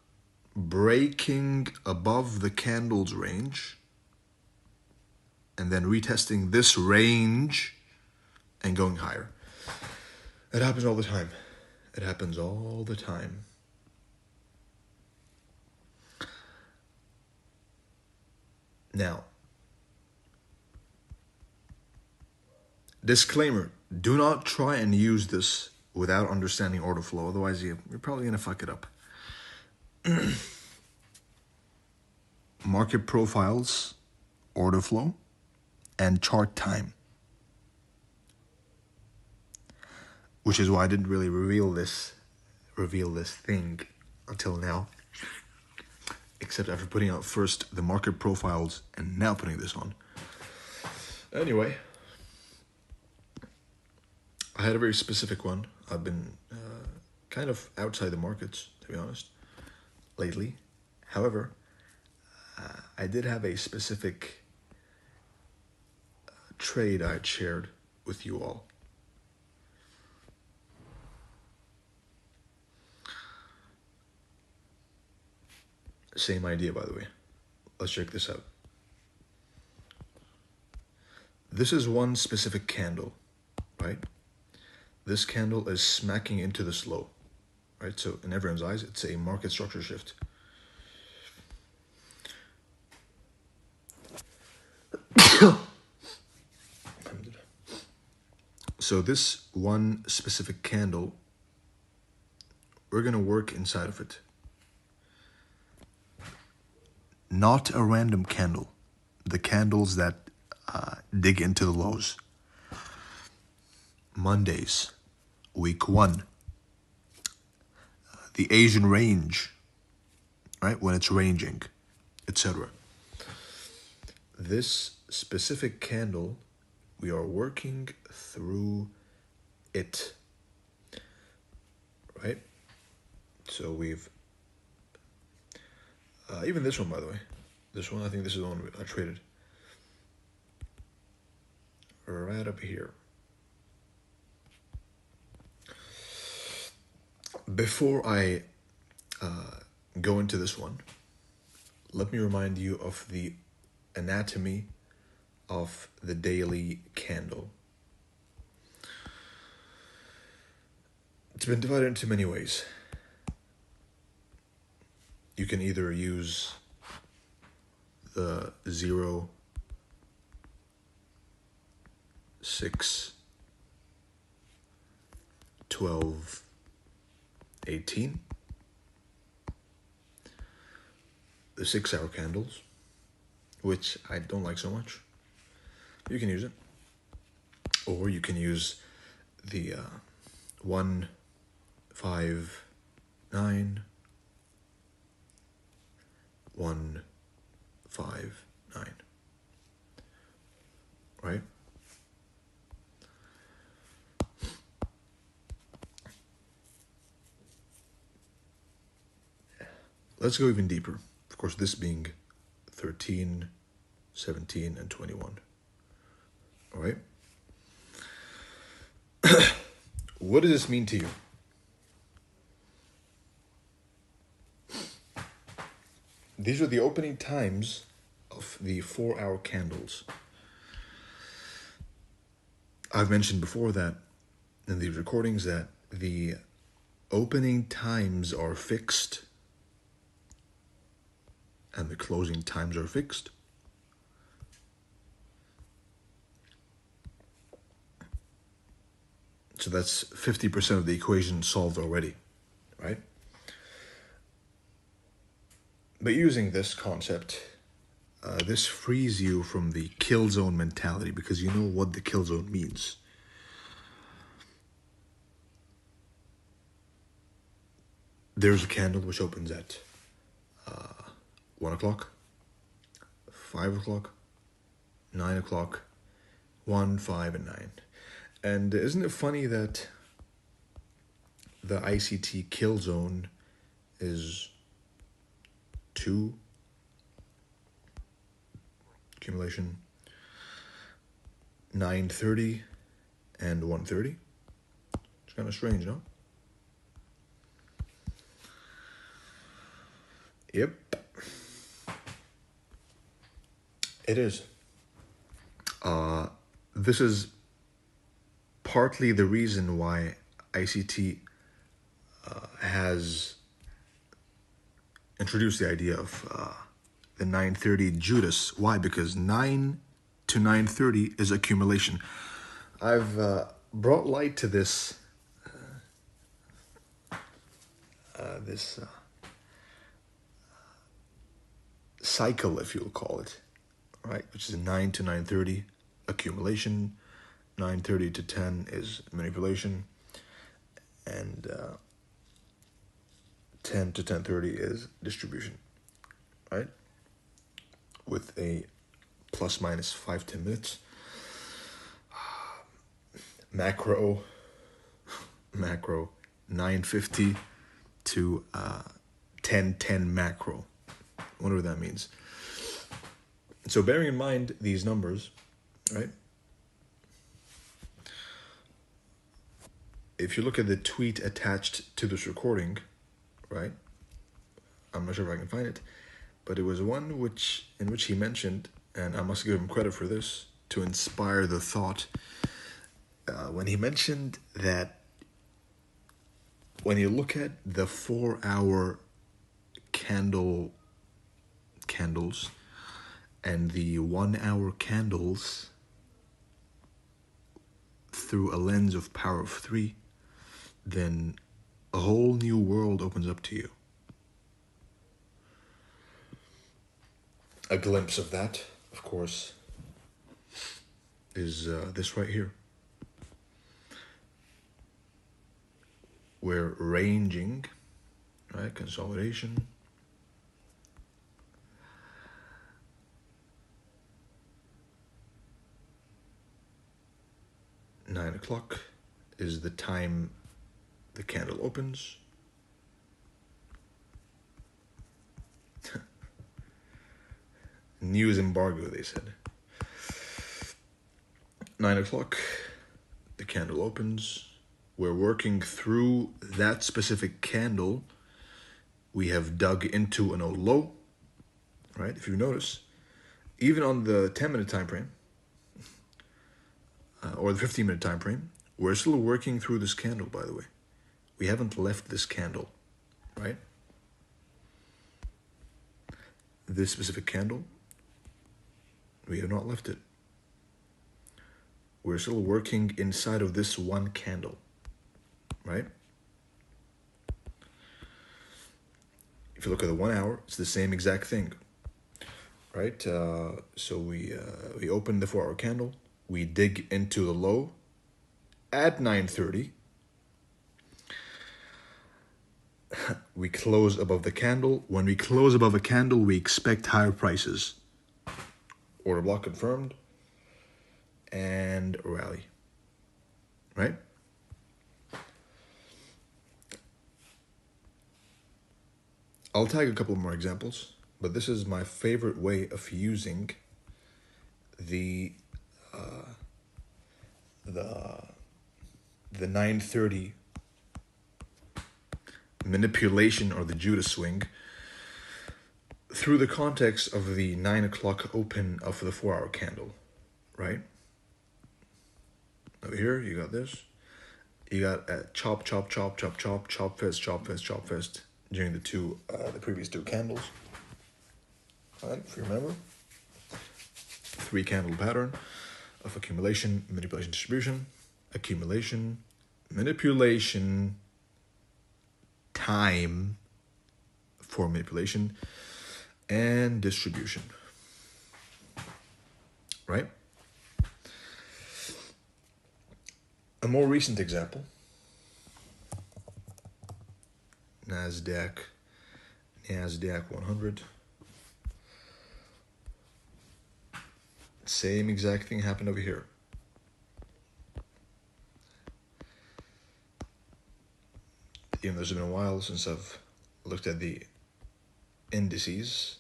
breaking above the candles range, and then retesting this range and going higher. It happens all the time. It happens all the time. Now, disclaimer, do not try and use this without understanding order flow, otherwise you're probably going to fuck it up. Market profiles, order flow, and chart time. Which is why I didn't really reveal this thing until now. Except after putting out first the market profiles and now putting this on. Anyway, I had a very specific one. I've been kind of outside the markets, to be honest, lately. However, I did have a specific trade I had shared with you all. Same idea, by the way. Let's check this out. This is one specific candle, right? This candle is smacking into the slow, right? So in everyone's eyes, it's a market structure shift. So this one specific candle, we're going to work inside of it. Not a random candle. The candles that dig into the lows. Mondays, week 1. The Asian range, right? When it's ranging, etc. This specific candle, we are working through it, right? So we've, even this one, by the way, this one, I think this is the one I traded. Right up here. Before I go into this one, let me remind you of the anatomy of the daily candle. It's been divided into many ways. You can either use the 0, 6, 12, 18, the 6-hour candles, which I don't like so much. You can use it. Or you can use the 1, 5, 9, 1, 5, 9. Right? Let's go even deeper. Of course, this being 13, 17, and 21. All right? What does this mean to you? These are the opening times of the 4-hour candles. I've mentioned before that in these recordings that the opening times are fixed and the closing times are fixed. So that's 50% of the equation solved already, right? But using this concept, this frees you from the kill zone mentality, because you know what the kill zone means. There's a candle which opens at 1 o'clock, 5 o'clock, 9 o'clock, 1, 5, and 9. And isn't it funny that the ICT kill zone is 2, accumulation, 9:30, and 1:30? It's kind of strange, no? Yep. It is. This is partly the reason why ICT has introduced the idea of the 9:30 Judas. Why? Because 9 to 9:30 is accumulation. I've brought light to this cycle, if you'll call it, right? Which is 9 to 9:30 accumulation, 9:30 to 10 is manipulation, and 10 to 10:30 is distribution, right? With a plus minus 5-10 minutes. Macro 9:50 to 10:10 macro, whatever that means. So bearing in mind these numbers, right? If you look at the tweet attached to this recording, right? I'm not sure if I can find it, but it was one in which he mentioned, and I must give him credit for this, to inspire the thought, when he mentioned that when you look at the 4-hour candles and the 1-hour candles through a lens of power of 3, then a whole new world opens up to you. A glimpse of that, of course, is this right here. We're ranging, right? Consolidation. Nine o'clock is the time the candle opens. News embargo, they said. 9 o'clock, the candle opens. We're working through that specific candle. We have dug into an old low, right? If you notice, even on the 10-minute time frame, or the 15-minute time frame, we're still working through this candle, by the way. We haven't left this candle, right? This specific candle, we have not left it. We're still working inside of this one candle, right? If you look at the 1 hour, it's the same exact thing, right? So we open the 4-hour candle, we dig into the low at 9:30. We close above the candle. When we close above a candle, we expect higher prices. Order block confirmed. And rally, right? I'll tag a couple more examples, but this is my favorite way of using the 9:30 manipulation, or the Judas swing, through the context of the 9 o'clock open of the 4-hour candle, right? Over here, you got this. You got chop, chop, chop, chop, chop, chop fest, chop fest, chop fest during the previous 2 candles. All right, if you remember, 3 candle pattern of accumulation, manipulation, distribution, accumulation, manipulation, time for manipulation, and distribution. Right? A more recent example, NASDAQ 100. Same exact thing happened over here. Even though it's been a while since I've looked at the indices,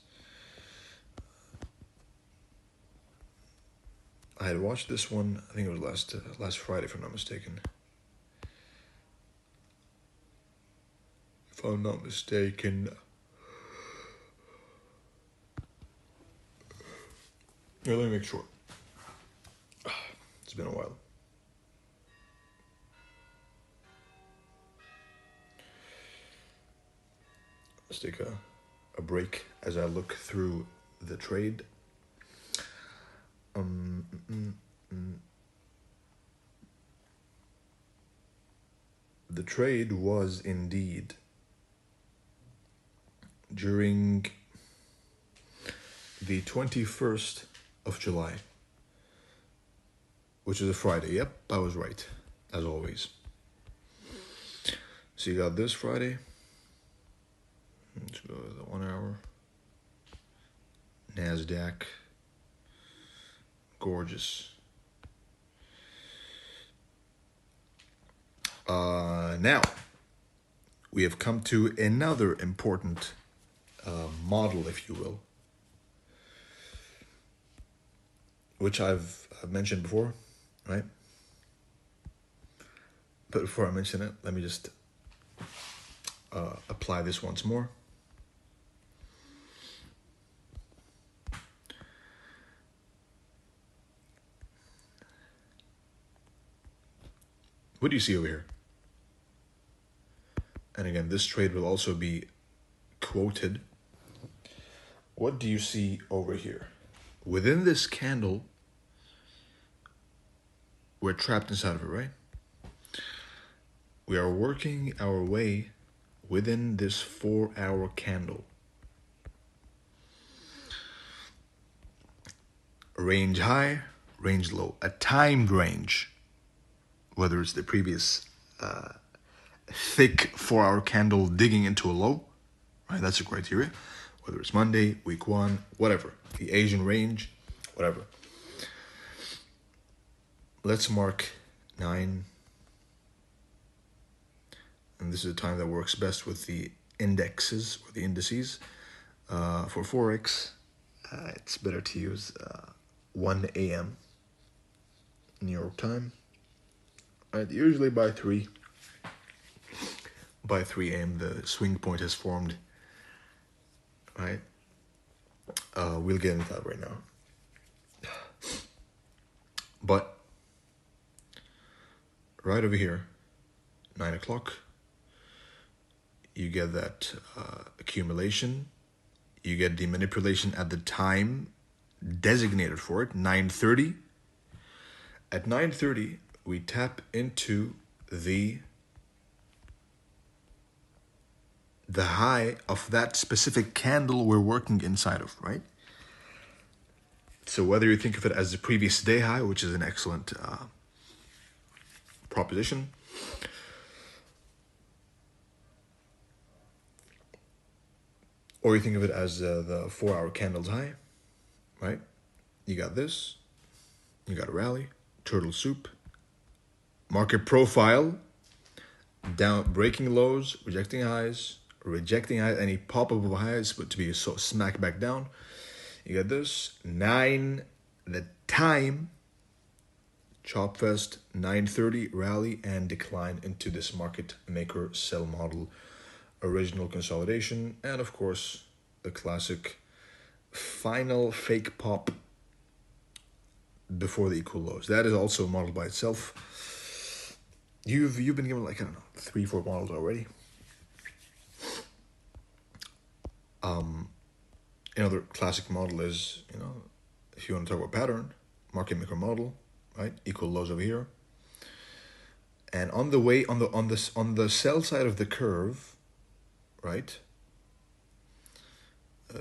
I had watched this one, I think it was last Friday, if I'm not mistaken. If I'm not mistaken. Yeah, let me make sure. It's been a while. Let's take a break as I look through the trade. The trade was indeed during the 21st of July, which is a Friday. Yep, I was right, as always. So you got this Friday. Let's go to the 1 hour. NASDAQ. Gorgeous. Now, we have come to another important model, if you will, which I've mentioned before, right? But before I mention it, let me just apply this once more. What do you see over here? And again, this trade will also be quoted. What do you see over here? Within this candle, we're trapped inside of it, right? We are working our way within this 4-hour candle. Range high, range low, a timed range, whether it's the previous thick 4-hour candle digging into a low, right? That's a criteria. Whether it's Monday, week 1, whatever. The Asian range, whatever. Let's mark 9. And this is a time that works best with the indexes or the indices. For Forex, it's better to use 1 a.m. New York time. Right, usually by 3 a.m. the swing point has formed. Right? We'll get into that right now. But right over here, 9 o'clock, you get that accumulation. You get the manipulation at the time designated for it, 9:30. At 9:30, we tap into the high of that specific candle we're working inside of, right? So whether you think of it as the previous day high, which is an excellent proposition, or you think of it as the 4-hour candle's high, right? You got this, you got a rally, turtle soup, market profile, down, breaking lows, rejecting highs, any pop-up of highs, but to be so smack back down. You got this, 9, the time, chop fest, 9:30, rally and decline into this market maker sell model, original consolidation, and of course, the classic final fake pop before the equal lows. That is also a model by itself. You've been given like, I don't know, 3-4 models already. Another classic model is, if you want to talk about pattern, market maker model, right? Equal lows over here. And on the way on the sell side of the curve, right?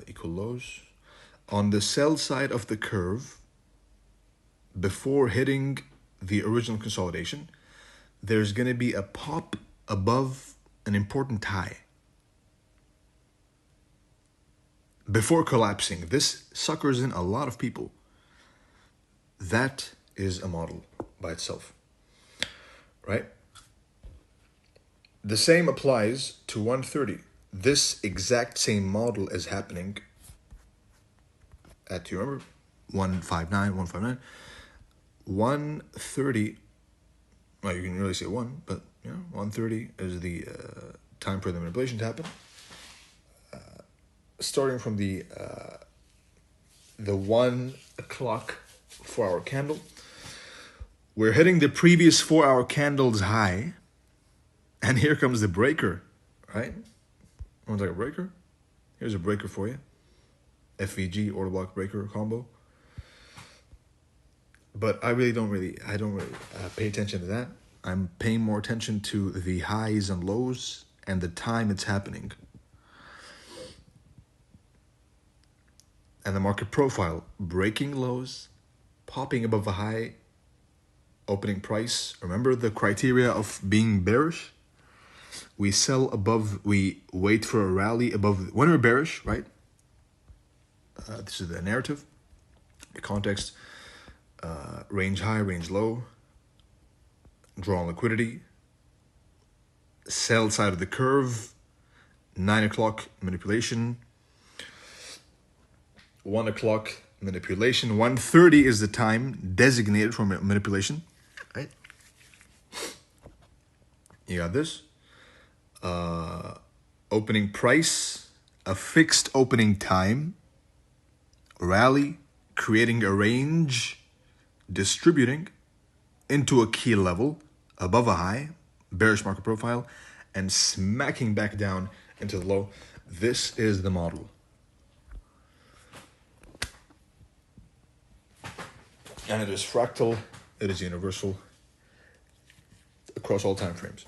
Equal lows. On the sell side of the curve, before hitting the original consolidation, there's going to be a pop above an important high. Before collapsing, this suckers in a lot of people. That is a model by itself, right? The same applies to 130. This exact same model is happening at, you remember, 159, 130. Well, you can really say 1, but 130 is the time for the manipulation to happen. Starting from the 1 o'clock 4-hour candle, we're hitting the previous 4-hour candle's high, and here comes the breaker, right? Want like a breaker? Here's a breaker for you. FVG order block breaker combo. But I don't really pay attention to that. I'm paying more attention to the highs and lows and the time it's happening. And the market profile, breaking lows, popping above a high, opening price. Remember the criteria of being bearish? We sell above, we wait for a rally above, when we're bearish, right? This is the narrative, the context, range high, range low, draw on liquidity, sell side of the curve, 9 o'clock manipulation, 1 o'clock manipulation, 1:30 is the time designated for manipulation, right? You got this. Opening price, a fixed opening time, rally, creating a range, distributing into a key level, above a high, bearish market profile, and smacking back down into the low. This is the model. And it is fractal, it is universal, across all time frames.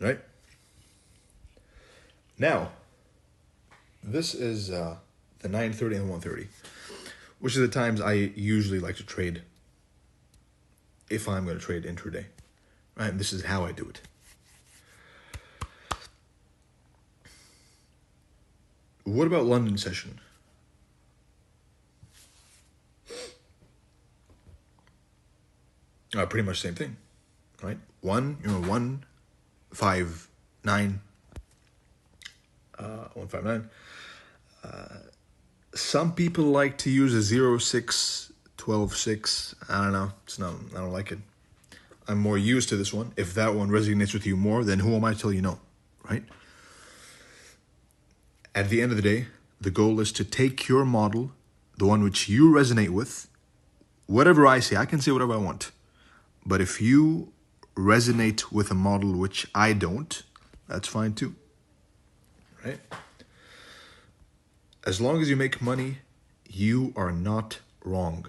Right? Now, this is the 9:30 and 1:30, which are the times I usually like to trade if I'm going to trade intraday. Right? And this is how I do it. What about London session? Pretty much same thing, right? 159, 159. Some people like to use a 06, 12, 6. I don't know. I don't like it. I'm more used to this one. If that one resonates with you more, then who am I to tell you no, right? At the end of the day, the goal is to take your model, the one which you resonate with, whatever I say, I can say whatever I want. But if you resonate with a model which I don't, that's fine too, right? As long as you make money, you are not wrong.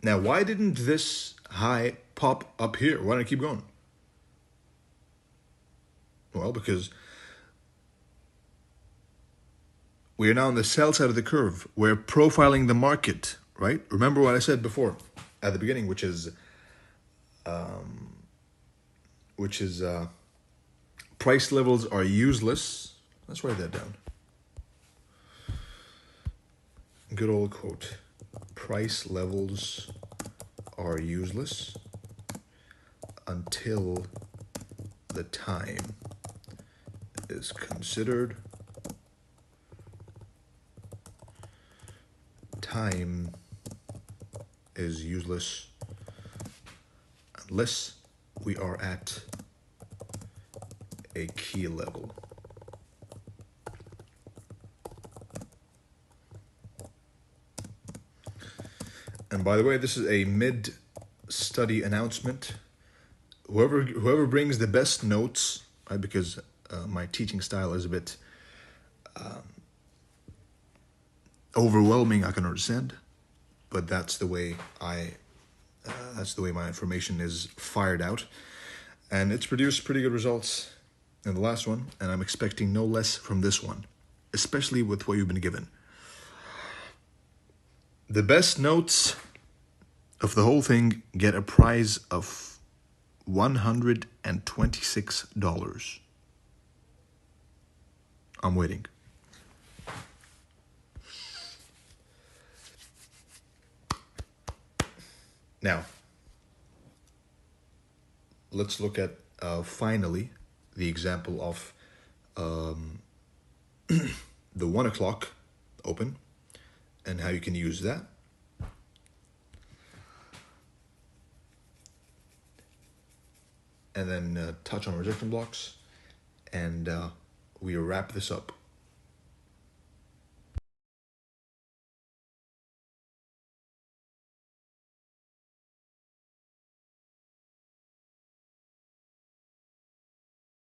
Now, why didn't this high pop up here? Why don't I keep going? Well, because we are now on the sell side of the curve. We're profiling the market, right? Remember what I said before at the beginning, which is price levels are useless. Let's write that down. Good old quote. Price levels are useless until the time is considered. Time is useless unless we are at a key level. And by the way, this is a mid-study announcement. Whoever brings the best notes, right, because my teaching style is a bit overwhelming, I can understand, but that's the way my information is fired out, and it's produced pretty good results in the last one, and I'm expecting no less from this one, especially with what you've been given. The best notes of the whole thing get a prize of $126. I'm waiting. Now, let's look at finally the example of the 1 o'clock open and how you can use that. And then touch on rejection blocks, and we wrap this up.